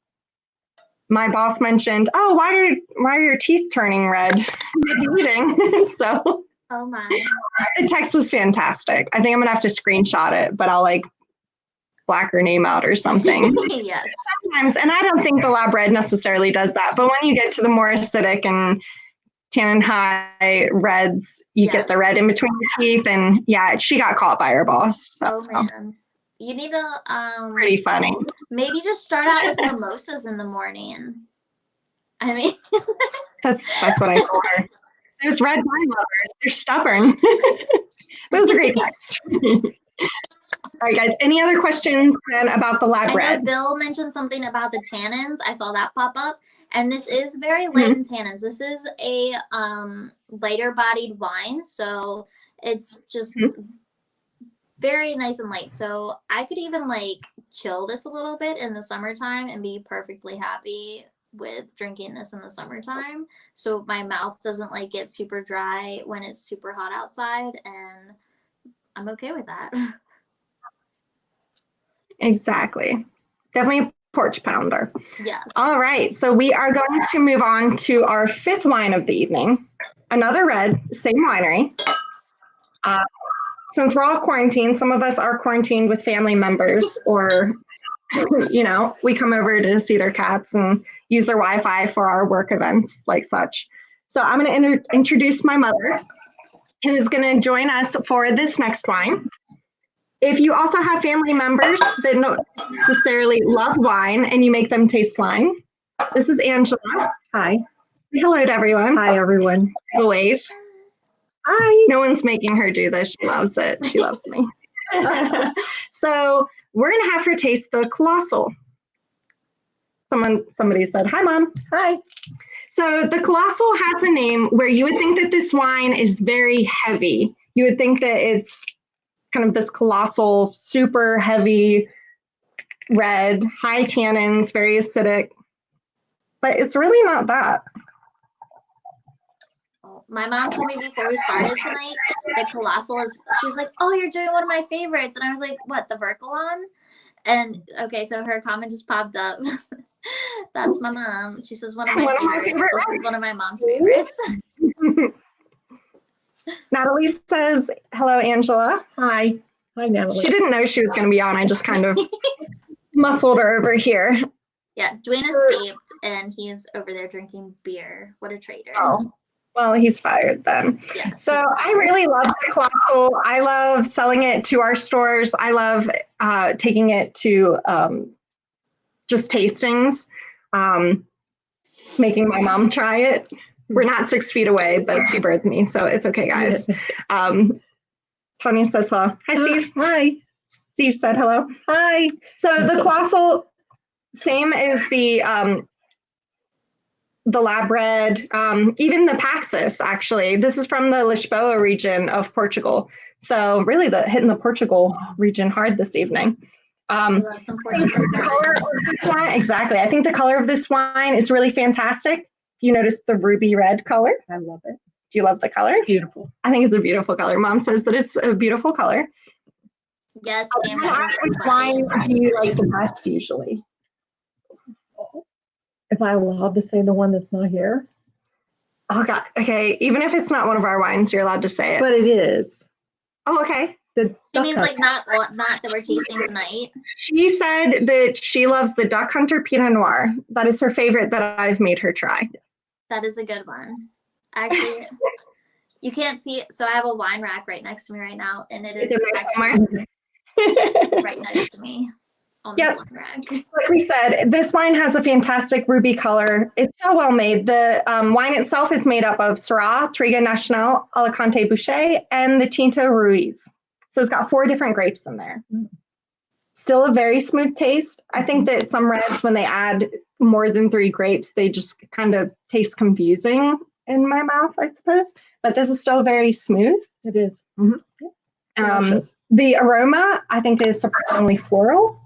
my boss mentioned, oh, why are your teeth turning red? Eating. So oh my. The text was fantastic. I think I'm gonna have to screenshot it, but I'll black her name out or something. Yes. Sometimes, and I don't think the lab red necessarily does that, but when you get to the more acidic and tannin high reds, you get the red in between the teeth, and yeah, she got caught by her boss. So. Oh man. You need to pretty funny. Maybe just start out with mimosas in the morning. I mean that's what I told her. Those red wine lovers, they're stubborn. That was a great text. All right, guys, any other questions then about the lab red? Bill mentioned something about the tannins. I saw that pop up. And this is very light in tannins. This is a lighter bodied wine. So it's just very nice and light. So I could even chill this a little bit in the summertime and be perfectly happy with drinking this in the summertime. So my mouth doesn't get super dry when it's super hot outside. And I'm okay with that. Exactly. Definitely a porch pounder. Yes. All right. So we are going to move on to our 5th wine of the evening. Another red, same winery. Since we're all quarantined, some of us are quarantined with family members or, we come over to see their cats and use their Wi-Fi for our work events like such. So I'm going to introduce my mother. who's going to join us for this next wine. If you also have family members that don't necessarily love wine and you make them taste wine, this is Angela. Hi. Say hello to everyone. Hi, everyone. A wave. Hi. No one's making her do this. She loves it. She loves me. So we're going to have her taste the Colossal. Somebody said, hi, Mom. Hi. So the Colossal has a name where you would think that this wine is very heavy. You would think that it's kind of this colossal, super heavy red, high tannins, very acidic, but it's really not that. My mom told me before we started tonight that Colossal is, she was like, oh, you're doing one of my favorites. And I was like, what, the Vircoulon? And okay, so her comment just popped up. That's my mom. She says, one of my favorites. This is one of my mom's favorites. Natalie says, hello, Angela. Hi. Hi, Natalie. She didn't know she was going to be on. I just kind of muscled her over here. Yeah, Dwayne escaped, and he's over there drinking beer. What a traitor. Oh, well, he's fired then. Yeah. So I really love the Colossal. I love selling it to our stores. I love taking it to just tastings, making my mom try it. We're not 6 feet away, but she birthed me, so it's okay, guys. Tony says hello. Hi, Steve. Hi. Steve said hello. Hi. So the Colossal, same as the lab red, even the Paxis, actually. This is from the Lisboa region of Portugal. So really hitting the Portugal region hard this evening. Exactly. I think the color of this wine is really fantastic. You notice the ruby red color. I love it. Do you love the color? Beautiful. I think it's a beautiful color. Mom says that it's a beautiful color. Yes. Which wine do you like the best usually? If I'm allowed to say the one that's not here. Oh, God. Okay. Even if it's not one of our wines, you're allowed to say it. But it is. Oh, okay. It means like not that we're tasting tonight. She said that she loves the Duck Hunter Pinot Noir. That is her favorite that I've made her try. That is a good one. Actually, you can't see it. So I have a wine rack right next to me right now, and it is right next to me on this wine rack. Like we said, this wine has a fantastic ruby color. It's so well made. The wine itself is made up of Syrah, Trigo Nacional, Alicante Bouschet, and the Tinto Ruiz. So it's got 4 different grapes in there. Still a very smooth taste. I think that some reds, when they add more than 3 grapes, they just kind of taste confusing in my mouth, I suppose. But this is still very smooth. It is. The aroma, I think, is surprisingly floral.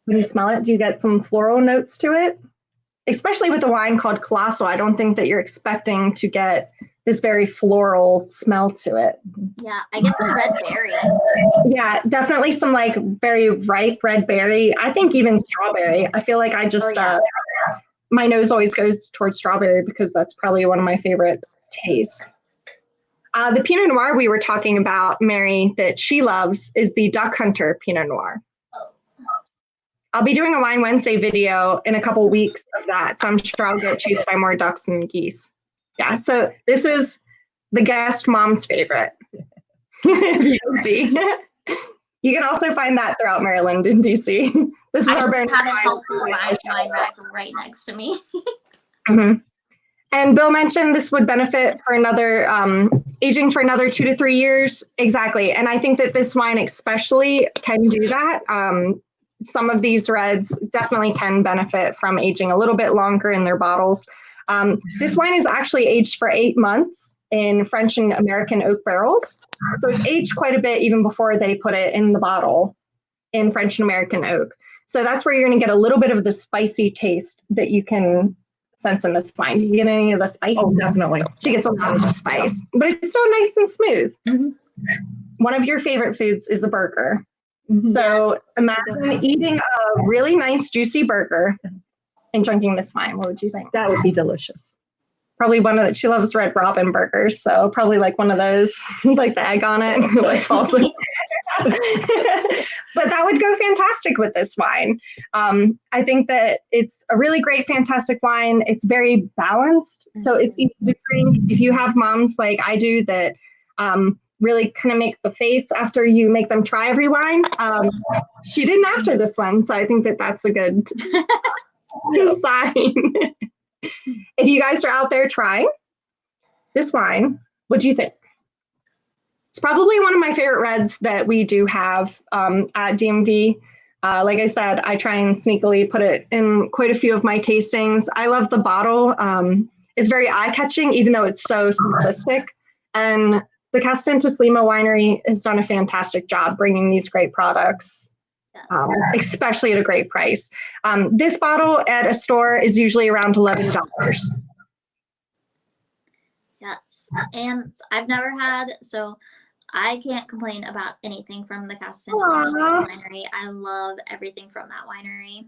When you smell it, do you get some floral notes to it? Especially with a wine called Colossal, I don't think that you're expecting to get this very floral smell to it. Yeah, I get some red berry. Yeah, definitely some like very ripe red berry. I think even strawberry. I feel like I just, my nose always goes towards strawberry because that's probably one of my favorite tastes. The Pinot Noir we were talking about, Mary, that she loves is the Duck Hunter Pinot Noir. I'll be doing a Wine Wednesday video in a couple weeks of that, so I'm sure I'll get chased by more ducks and geese. Yeah, so this is the guest mom's favorite. If you can see. You can also find that throughout Maryland and DC. This is I our just had a helpful wine rack right next to me. And Bill mentioned this would benefit for another aging for another 2 to 3 years. Exactly. And I think that this wine especially can do that. Some of these reds definitely can benefit from aging a little bit longer in their bottles. This wine is actually aged for 8 months in French and American oak barrels. So it's aged quite a bit even before they put it in the bottle in French and American oak. So that's where you're going to get a little bit of the spicy taste that you can sense in this wine. Do you get any of the spice? Oh, definitely. She gets a lot of the spice, but it's still nice and smooth. One of your favorite foods is a burger. So imagine eating a really nice juicy burger and drinking this wine. What would you think? That would be delicious. Probably one of the, she loves Red Robin burgers, so probably like one of those, like the egg on it, which also. But that would go fantastic with this wine. I think that it's a really great, fantastic wine. It's very balanced, so it's easy to drink. If you have moms like I do that really kind of make the face after you make them try every wine. She didn't after this one, so I think that that's a good sign. If you guys are out there trying this wine, what do you think? It's probably one of my favorite reds that we do have at DMV. Like I said, I try and sneakily put it in quite a few of my tastings. I love the bottle. It's very eye-catching, even though it's so simplistic. And the Santos Lima winery has done a fantastic job bringing these great products, especially at a great price. This bottle at a store is usually around $11. Yes, and I've never had, so I can't complain about anything from the Casa winery. I love everything from that winery.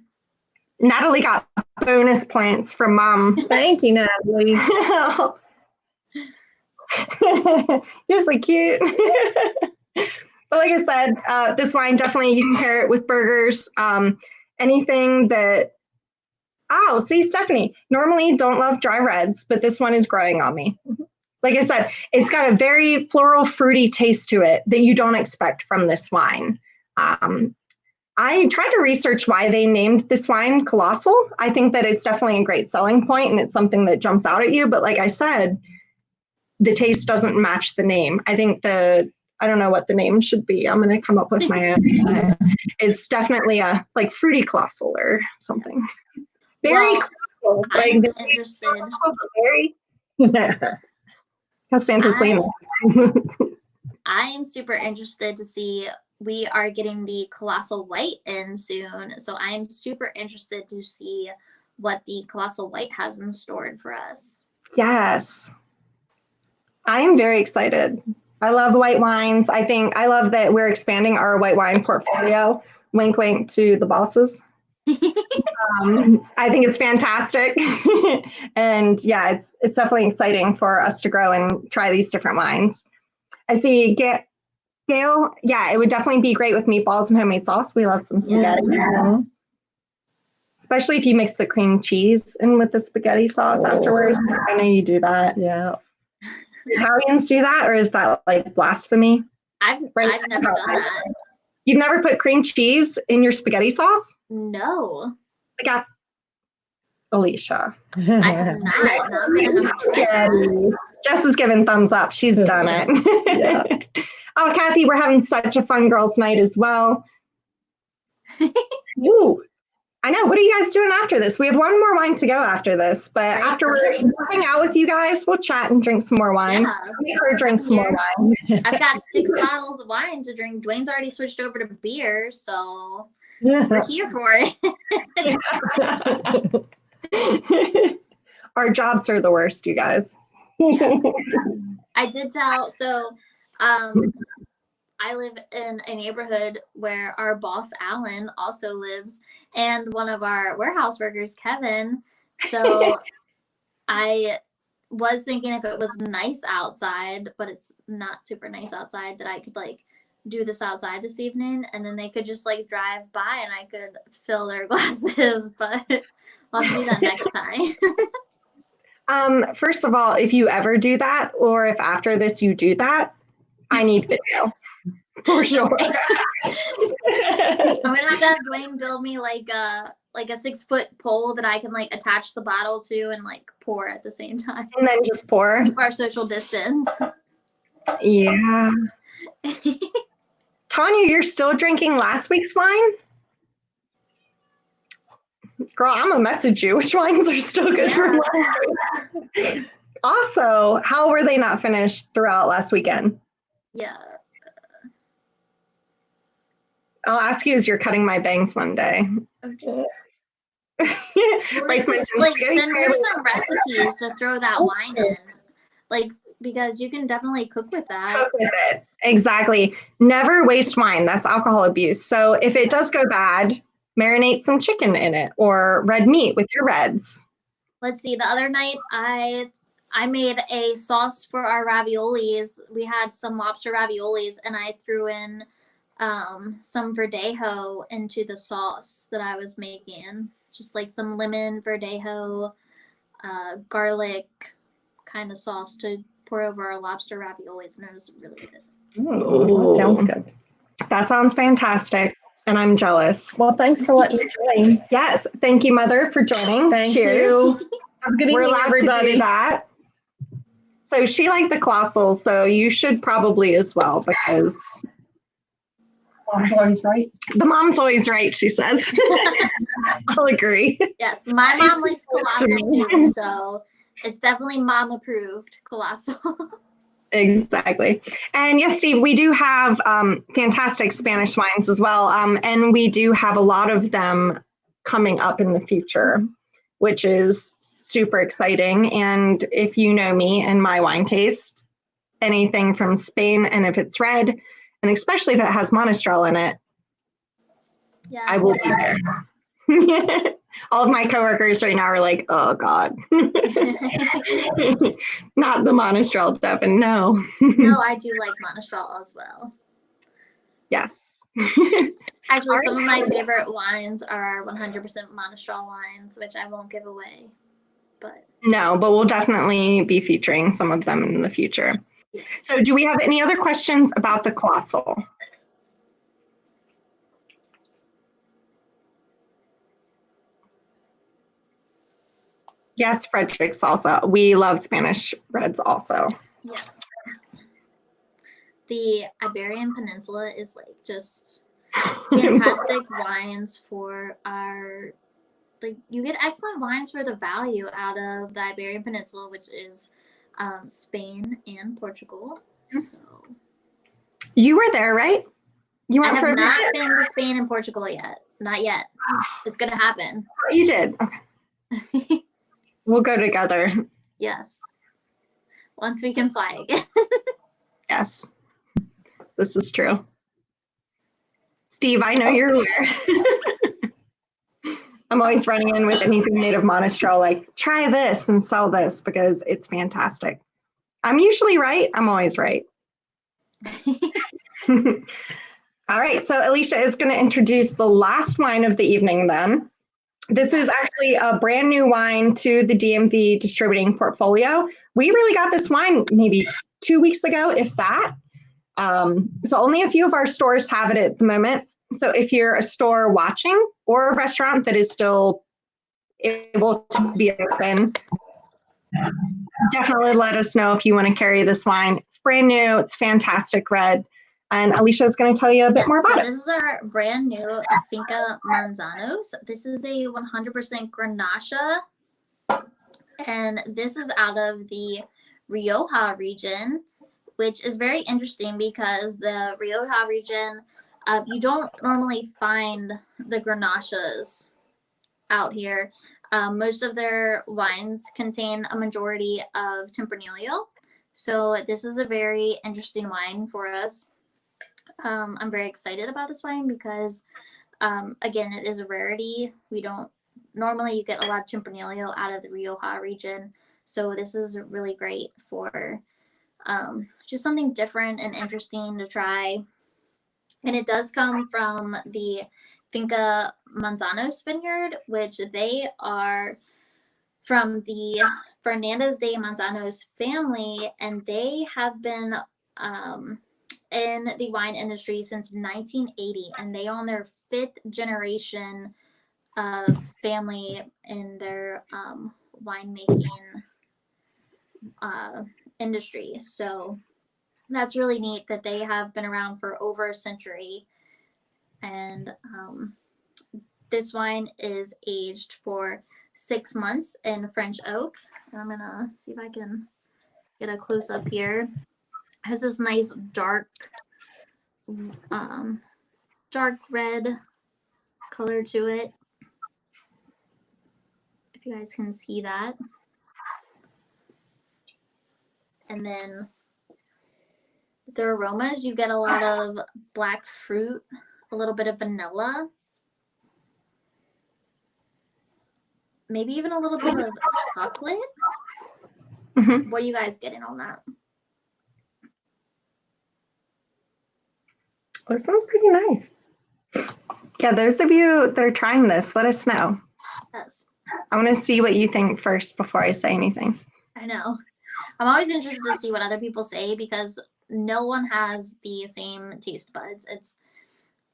Natalie got bonus points from Mom. Thank you, Natalie. You're so cute. But like I said, this wine definitely, you can pair it with burgers. Anything that, oh, see, Stephanie, normally don't love dry reds, but this one is growing on me. Like I said, it's got a very floral, fruity taste to it that you don't expect from this wine. I tried to research why they named this wine Colossal. I think that it's definitely a great selling point and it's something that jumps out at you. But like I said, the taste doesn't match the name. I think I don't know what the name should be. I'm going to come up with my own. It's definitely a like fruity colossal or something. Very well, like I'm interested. Very. Santos Lima. I am super interested to see. We are getting the Colossal White in soon, so I'm super interested to see what the Colossal White has in store for us. Yes. I am very excited. I love white wines. I love that we're expanding our white wine portfolio. Wink, wink to the bosses. I think it's fantastic. And yeah, it's definitely exciting for us to grow and try these different wines. I see Gail, yeah, it would definitely be great with meatballs and homemade sauce. We love some spaghetti. Yes. Especially if you mix the cream cheese in with the spaghetti sauce afterwards. I know you do that. Yeah. Italians do that, or is that like blasphemy? I've never done that. You've never put cream cheese in your spaghetti sauce? No. I got Alicia. I have not. Jess is giving thumbs up. She's done it. Yeah. Oh, Kathy, we're having such a fun girls' night as well. Ooh. I know. What are you guys doing after this? We have one more wine to go after this, but afterwards, we'll hang out with you guys. We'll chat and drink some more wine. Yeah. Make her drink some more wine. I've got 6 bottles of wine to drink. Dwayne's already switched over to beer, so we're here for it. Our jobs are the worst, you guys. Yeah. I did tell, so I live in a neighborhood where our boss, Alan, also lives, and one of our warehouse workers, Kevin. So I was thinking if it was nice outside, but it's not super nice outside, that I could like do this outside this evening, and then they could just like drive by and I could fill their glasses, but I'll do that next time. First of all, if you ever do that, or if after this you do that, I need video. For sure. I'm gonna have to have Dwayne build me like a 6-foot pole that I can like attach the bottle to and like pour at the same time. And then just pour. Keep our social distance. Yeah. Tanya, you're still drinking last week's wine? Girl, I'm gonna message you. Which wines are still good from last week? Also, how were they not finished throughout last weekend? Yeah. I'll ask you as you're cutting my bangs one day. Okay. Like send her some recipes to throw that wine in. Like, because you can definitely cook with that. Cook with it. Exactly. Never waste wine. That's alcohol abuse. So if it does go bad, marinate some chicken in it or red meat with your reds. Let's see. The other night, I made a sauce for our raviolis. We had some lobster raviolis, and I threw in some verdejo into the sauce that I was making. Just like some lemon, verdejo, garlic kind of sauce to pour over our lobster raviolis, and it was really good. Ooh, that sounds good. That sounds fantastic, and I'm jealous. Well, thanks for letting me join. Yes, thank you, Mother, for joining. Thank Cheers. you. Have a good We're evening, allowed to everybody. do that. So she liked the Colossal, so you should probably as well, because Mom's always right. the mom's always right, she says. I'll agree. Yes, my She's mom likes close to Colossal me. too, so it's definitely mom approved Colossal. Exactly. And yes, Steve, we do have fantastic Spanish wines as well. And we do have a lot of them coming up in the future, which is super exciting. And if you know me and my wine taste, anything from Spain, and if it's red, and especially if it has Monastrell in it, Yeah, I will be there. All of my coworkers right now are like, oh God. Not the Monastrell, Devin, no. No, I do like Monastrell as well. Yes. Actually, some Alright. of my favorite wines are 100% Monastrell wines, which I won't give away. But No, but we'll definitely be featuring some of them in the future. yes. So do we have any other questions about the Colossal? Yes, Frederick's also. We love Spanish reds also. Yes. The Iberian Peninsula is like just fantastic wines for our, like, you get excellent wines for the value out of the Iberian Peninsula, which is Spain and Portugal. So You were there, right? You I went for have a not visit? been to Spain and Portugal yet. Not yet. It's gonna happen. You did. Okay. We'll go together. Yes. Once we can fly again. Yes. This is true. Steve, I know you're aware. I'm always running in with anything made of Monastrell, like, try this and sell this because it's fantastic. I'm usually right. I'm always right. All right. So Alicia is going to introduce the last wine of the evening then. This is actually a brand new wine to the DMV distributing portfolio. We really got this wine maybe 2 weeks ago, if that. So only a few of our stores have it at the moment. So if you're a store watching or a restaurant that is still able to be open, definitely let us know if you want to carry this wine. It's brand new. It's fantastic red. And Alicia is going to tell you a bit more about it. This is our brand new Finca Manzanos. This is a 100% Garnacha. And this is out of the Rioja region, which is very interesting because the Rioja region, you don't normally find the Garnachas out here. Most of their wines contain a majority of Tempranillo. So this is a very interesting wine for us. I'm very excited about this wine because, again, it is a rarity. We don't normally you get a lot of Tempranillo out of the Rioja region, so this is really great for just something different and interesting to try. And it does come from the Finca Manzanos vineyard, which they are from the Fernandez de Manzanos family, and they have been in the wine industry since 1980, and they are on their 5th generation of family in their winemaking industry. So that's really neat that they have been around for over a century. And this wine is aged for 6 months in French oak. And I'm gonna see if I can get a close up here. It has this nice dark red color to it. If you guys can see that. And then the aromas, you get a lot of black fruit, a little bit of vanilla, maybe even a little bit of chocolate. Mm-hmm. What are you guys getting on that? Well, it sounds pretty nice. Yeah, those of you that are trying this, let us know. Yes. I want to see what you think first before I say anything. I know. I'm always interested to see what other people say because no one has the same taste buds. It's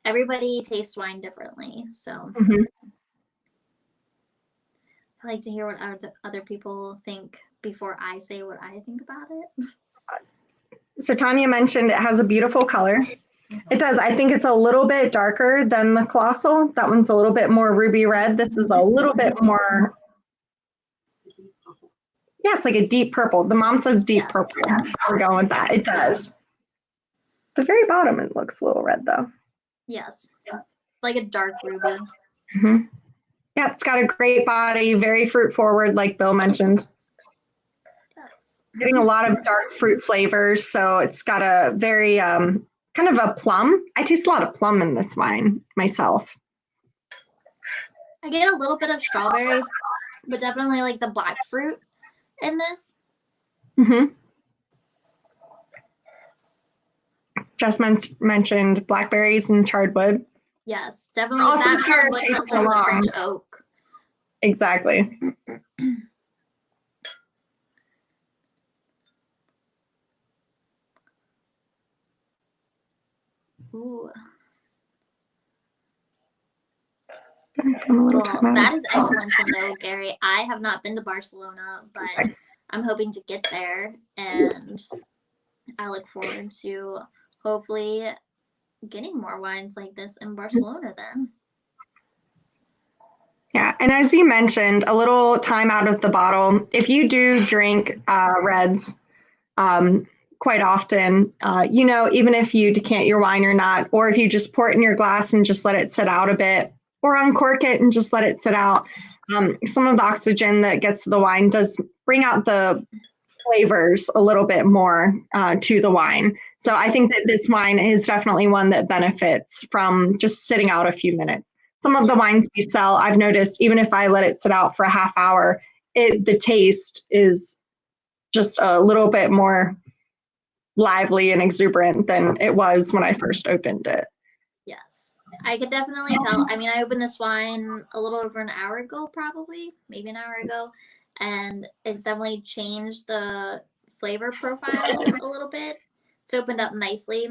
everybody tastes wine differently. So Mhm. I like to hear what other people think before I say what I think about it. So Tanya mentioned it has a beautiful color. It does. I think it's a little bit darker than the Colossal. That one's a little bit more ruby red. This is a little bit more, yeah, it's like a deep purple. The mom says deep Yes. purple. We're going with that. It does. The very bottom, it looks a little red though. Yes. Like a dark ruby. Hmm. Yeah, it's got a great body, very fruit forward, like Bill mentioned. Yes. Getting a lot of dark fruit flavors, so it's got a very kind of a plum. I taste a lot of plum in this wine myself. I get a little bit of strawberry, but definitely like the black fruit in this. Hmm. Just mentioned blackberries and charred wood. Yes, definitely Also, that pear charred wood tastes comes from the along. French oak. Exactly. Ooh. Well, That is excellent to know, Gary. I have not been to Barcelona, but I'm hoping to get there, and I look forward to hopefully getting more wines like this in Barcelona then. Yeah, and as you mentioned, a little time out of the bottle. If you do drink reds quite often, even if you decant your wine or not, or if you just pour it in your glass and just let it sit out a bit, or uncork it and just let it sit out, some of the oxygen that gets to the wine does bring out the flavors a little bit more to the wine. So I think that this wine is definitely one that benefits from just sitting out a few minutes. Some of the wines we sell, I've noticed, even if I let it sit out for a half hour, the taste is just a little bit more lively and exuberant than it was when I first opened it. Yes, I could definitely tell. I mean, I opened this wine a little over an hour ago, probably, maybe an hour ago, and it's definitely changed the flavor profile a little bit. It's opened up nicely.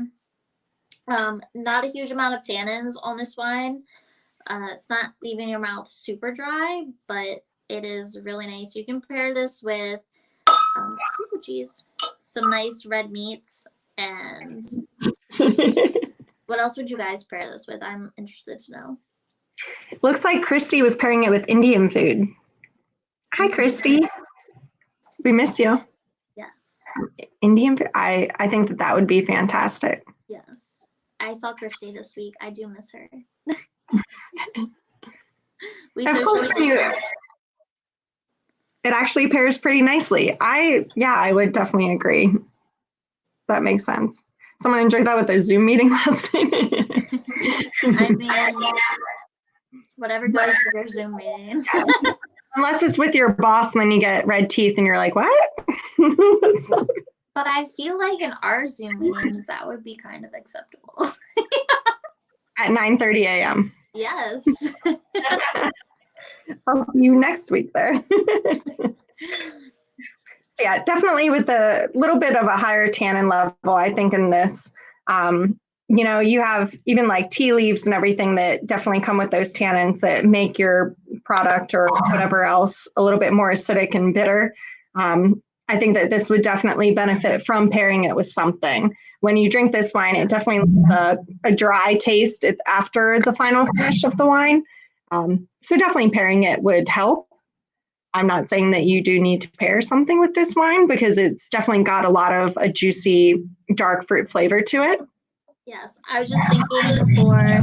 Not a huge amount of tannins on this wine. It's not leaving your mouth super dry, but it is really nice. You can pair this with, some nice red meats. And what else would you guys pair this with? I'm interested to know. Looks like Christy was pairing it with Indian food. Hi, Christy. We miss you. Yes. Indian food. I think that would be fantastic. Yes. I saw Christy this week. I do miss her. We Of course, socially distance. It actually pairs pretty nicely. I would definitely agree. That makes sense. Someone enjoyed that with a Zoom meeting last night. I mean, whatever goes with your Zoom meeting. Unless it's with your boss and then you get red teeth and you're like, what? But I feel like in our Zoom meetings, that would be kind of acceptable. At 9:30 a.m. Yes. I'll see you next week there. So yeah, definitely with a little bit of a higher tannin level, I think in this, you have even like tea leaves and everything that definitely come with those tannins that make your product or whatever else a little bit more acidic and bitter. I think that this would definitely benefit from pairing it with something. When you drink this wine, it definitely leaves a dry taste after the final finish of the wine. So definitely pairing it would help. I'm not saying that you do need to pair something with this wine because it's definitely got a lot of a juicy, dark fruit flavor to it. Yes. I was just thinking for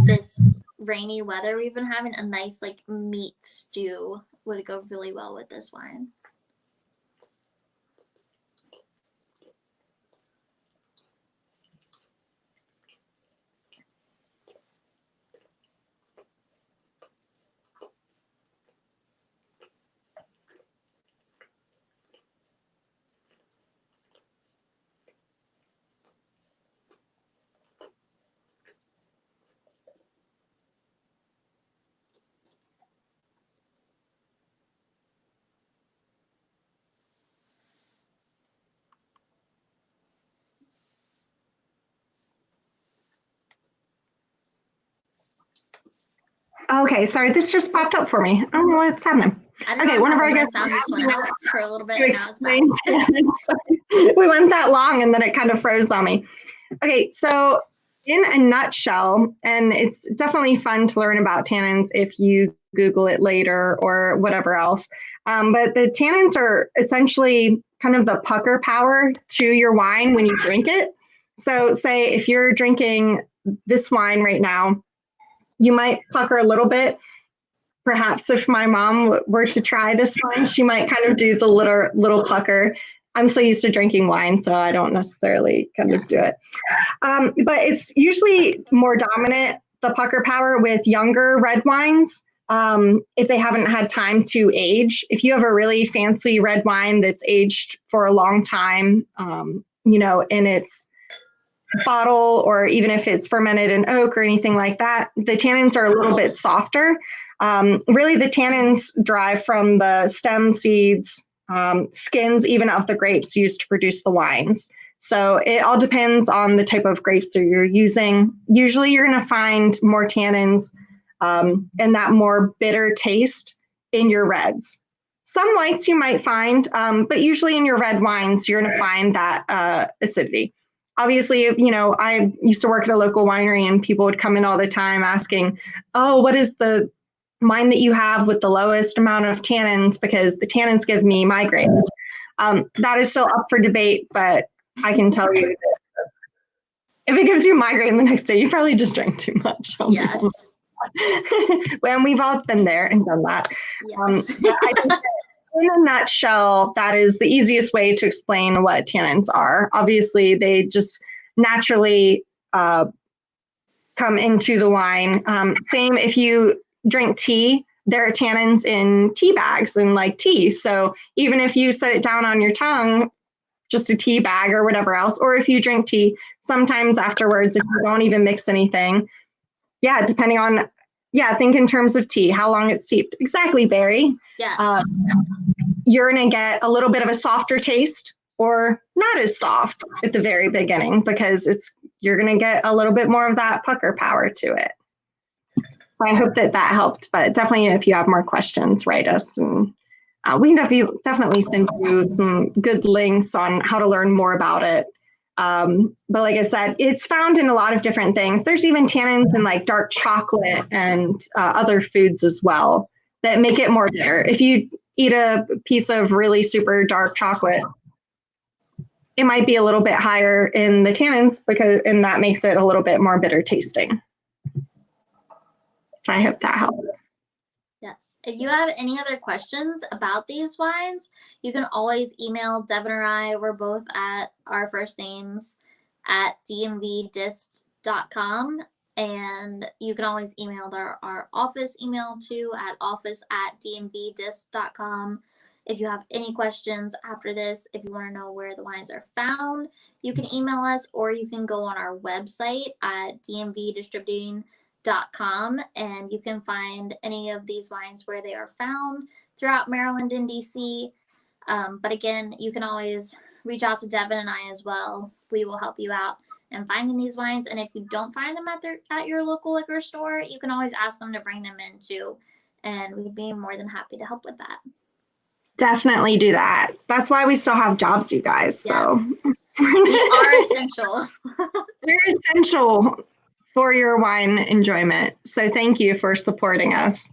this rainy weather we've been having, a nice like meat stew would go really well with this wine. Okay, sorry, this just popped up for me. I don't know what's happening. I don't Okay, know one of how our my guests sound just went out for a little bit to and now it's back. explain. We went that long and then it kind of froze on me. Okay, so in a nutshell, and it's definitely fun to learn about tannins if you Google it later or whatever else. But the tannins are essentially kind of the pucker power to your wine when you drink it. So, say if you're drinking this wine right now, you might pucker a little bit. Perhaps if my mom were to try this wine, she might kind of do the little pucker. I'm so used to drinking wine, so I don't necessarily kind of do it. But it's usually more dominant, the pucker power, with younger red wines. If they haven't had time to age, if you have a really fancy red wine that's aged for a long time, in its bottle, or even if it's fermented in oak or anything like that, the tannins are a little bit softer. Really, the tannins derive from the stem, seeds, skins, even of the grapes used to produce the wines. So it all depends on the type of grapes that you're using. Usually you're going to find more tannins and that more bitter taste in your reds. Some whites you might find, but usually in your red wines, you're going to find that acidity. Obviously, I used to work at a local winery and people would come in all the time asking, oh, what is the wine that you have with the lowest amount of tannins, because the tannins give me migraines. That is still up for debate, but I can tell you that if it gives you a migraine the next day, you probably just drank too much. Yes. Well, we've all been there and done that. Yes. I think in a nutshell, that is the easiest way to explain what tannins are. Obviously, they just naturally come into the wine. Same if you drink tea, there are tannins in tea bags and like tea. So even if you set it down on your tongue, just a tea bag or whatever else, or if you drink tea, sometimes afterwards, if you don't even mix anything, depending on, think in terms of tea, how long it's steeped. Exactly, Barry. Yes. You're going to get a little bit of a softer taste or not as soft at the very beginning, because you're going to get a little bit more of that pucker power to it. So I hope that helped, but definitely if you have more questions, write us, and we can definitely send you some good links on how to learn more about it. But like I said, it's found in a lot of different things. There's even tannins in like dark chocolate and other foods as well that make it more bitter. If you eat a piece of really super dark chocolate, it might be a little bit higher in the tannins, and that makes it a little bit more bitter tasting. I hope that helped. Yes. If you have any other questions about these wines, you can always email Devin or I. We're both at our first names at dmvdist.com. And you can always email our office email too at office@dmvdist.com. If you have any questions after this, if you want to know where the wines are found, you can email us, or you can go on our website at dmvdistributing.com, and you can find any of these wines where they are found throughout Maryland and DC. But again, you can always reach out to Devin and I as well. We will help you out in finding these wines. And if you don't find them at your local liquor store, you can always ask them to bring them in too, and we'd be more than happy to help with that. Definitely do that. That's why we still have jobs, you guys. So yes. We are essential. We're essential for your wine enjoyment. So thank you for supporting us,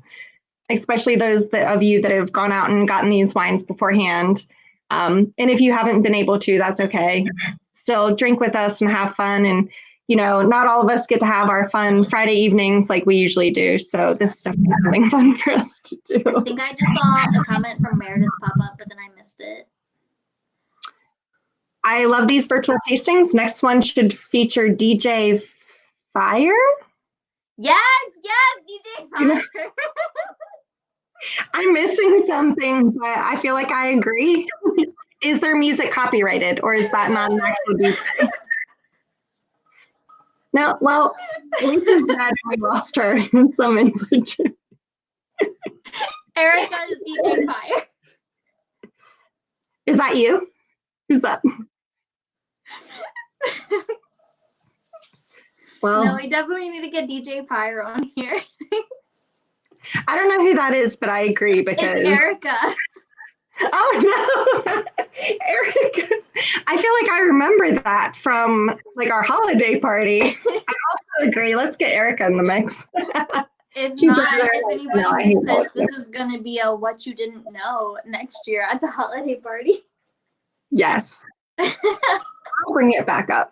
especially those of you that have gone out and gotten these wines beforehand. And if you haven't been able to, that's okay. Still drink with us and have fun. And, not all of us get to have our fun Friday evenings like we usually do. So this is definitely something fun for us to do. I think I just saw a comment from Meredith pop up, but then I missed it. I love these virtual tastings. Next one should feature DJ Fire. Yes, DJ Fire. I'm missing something, but I feel like I agree. Is their music copyrighted, or is that not an actual DJ? No, well, Lisa's dead. We lost her in some instance. Erica is DJ Fire. Is that you? Who's that? Well, no, we definitely need to get DJ Fire on here. I don't know who that is, but I agree because It's Erica. Oh no, Erica! I feel like I remember that from like our holiday party. I also agree. Let's get Erica in the mix. If She's not, over there if like, anybody no, I missed hate this, all this of is going to be a what you didn't know next year at the holiday party. Yes, I'll bring it back up.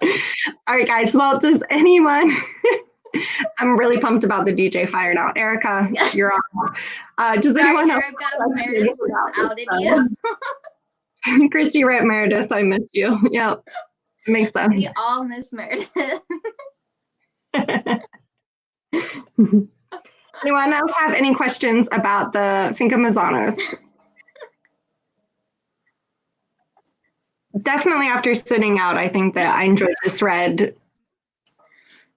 All right, guys. Well, does anyone? I'm really pumped about the DJ fire now. Erica, you're on. Does Sorry, anyone else? Erica, Meredith just outed you. Christy wrote Meredith. I missed you. Yep, it makes sense. We all miss Meredith. Anyone else have any questions about the Finca Manzanos? Definitely after sitting out, I think that I enjoyed this red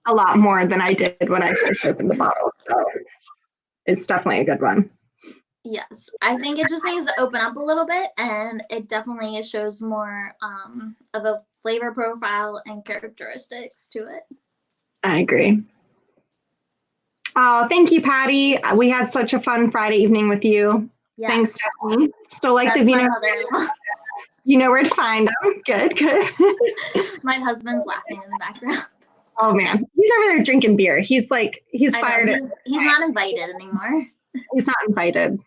a lot more than I did when I first opened the bottle. So it's definitely a good one. Yes, I think it just needs to open up a little bit, and it definitely shows more of a flavor profile and characteristics to it. I agree. Oh, thank you, Patty. We had such a fun Friday evening with you. Yes. Thanks, Stephanie. Still like That's the Vino. my mother-in-law. You know where to find them. Good, good. My husband's laughing in the background. Oh man, he's over there drinking beer. He's like, he's fired. He's not invited anymore. He's not invited.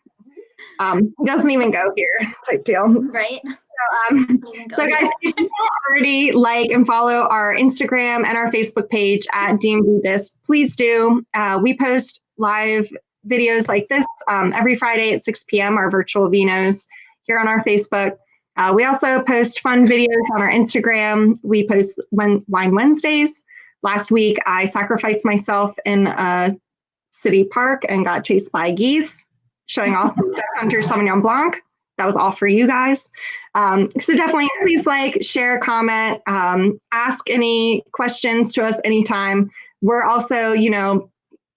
He doesn't even go here, type deal. Right? So guys, if you don't already like and follow our Instagram and our Facebook page at DMV Disc, please do. We post live videos like this every Friday at 6 p.m., our virtual Vinos here on our Facebook. We also post fun videos on our Instagram. We post Wine Wednesdays. Last week, I sacrificed myself in a city park and got chased by geese, showing off the Hunter Sauvignon Blanc. That was all for you guys. So definitely please like, share, comment, ask any questions to us anytime. We're also,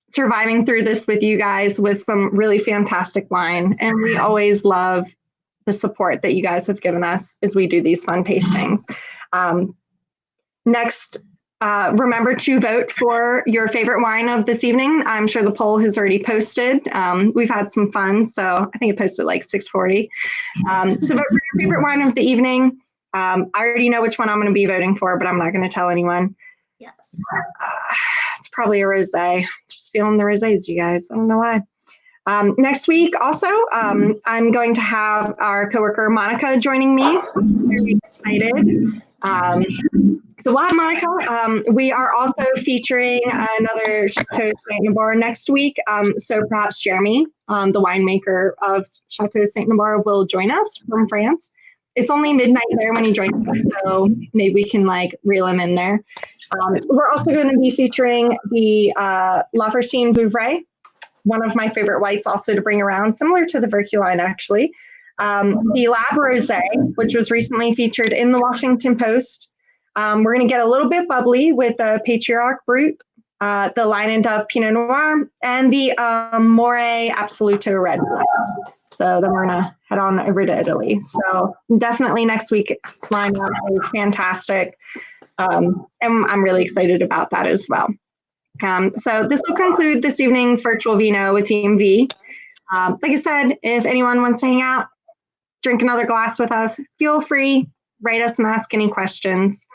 surviving through this with you guys with some really fantastic wine. And we always love the support that you guys have given us as we do these fun tastings. Next, remember to vote for your favorite wine of this evening. I'm sure the poll has already posted. We've had some fun, so I think it posted like 6:40. So vote for your favorite wine of the evening. I already know which one I'm going to be voting for, but I'm not going to tell anyone. Yes. It's probably a rosé. Just feeling the rosés, you guys. I don't know why. Next week, also, I'm going to have our coworker Monica joining me. I'm very excited. So we'll have Monica. We are also featuring another Chateau Saint-Nabar next week. So perhaps Jeremy, the winemaker of Chateau Saint-Nabar, will join us from France. It's only midnight there when he joins us, so maybe we can reel him in there. We're also going to be featuring the La Ferstine Vouvray, one of my favorite whites also to bring around, similar to the Vircoulon actually. The Lab Rosé, which was recently featured in the Washington Post. We're going to get a little bit bubbly with the Patriarch Brut, the Line and Dove Pinot Noir, and the More Absoluto Red. So then we're going to head on over to Italy. So definitely next week's lineup is fantastic. And I'm really excited about that as well. So this will conclude this evening's virtual Vino with DMV. Like I said, if anyone wants to hang out, drink another glass with us, feel free, write us and ask any questions.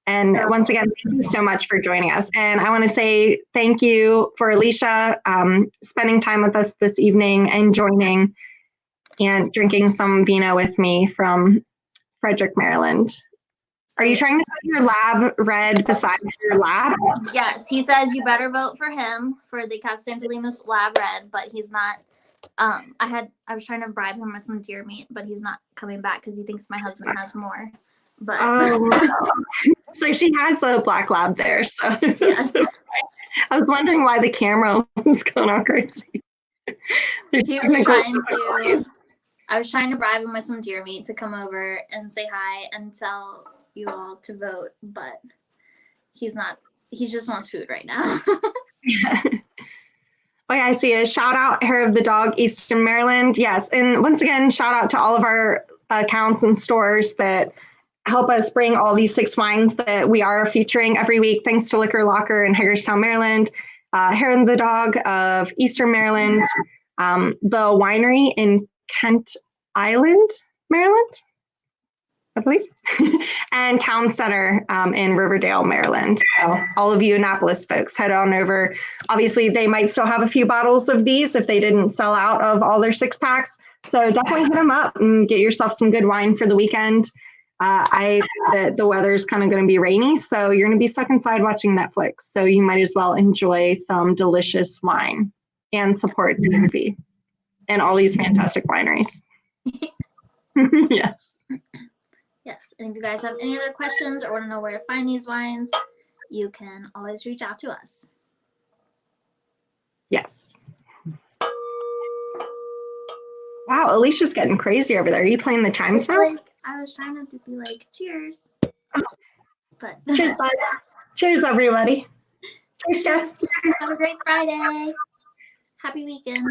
And once again, thank you so much for joining us. And I want to say thank you for Alicia spending time with us this evening and joining and drinking some Vino with me from Frederick, Maryland. Are you trying to put your lab red beside your lab? Yes, he says you better vote for him for the Casa Lima's lab red, but he's not. I was trying to bribe him with some deer meat, but he's not coming back because he thinks my husband has more. But so she has a black lab there. So yes, I was wondering why the camera was going all crazy. I was trying to bribe him with some deer meat to come over and say hi and tell you all to vote, but he's not. He just wants food right now. Oh yeah, I see a shout out Hair of the Dog, Eastern Maryland. Yes, and once again, shout out to all of our accounts and stores that help us bring all these 6 wines that we are featuring every week. Thanks to Liquor Locker in Hagerstown, Maryland. Hair and the Dog of Eastern Maryland, the winery in Kent Island, Maryland, I believe, and Town Center in Riverdale, Maryland. So all of you Annapolis folks, head on over. Obviously, they might still have a few bottles of these if they didn't sell out of all their 6-packs. So definitely hit them up and get yourself some good wine for the weekend. The weather is kind of going to be rainy, so you're going to be stuck inside watching Netflix. So you might as well enjoy some delicious wine and support DMV and all these fantastic wineries. Yes. Yes, and if you guys have any other questions or want to know where to find these wines, you can always reach out to us. Yes. Wow, Alicia's getting crazy over there. Are you playing the chimes now? Like, I was trying to be like, cheers. But Cheers, bud. Cheers, everybody. Cheers, Jess. have a great Friday. Happy weekend.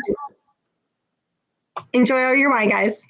Enjoy all your wine, guys.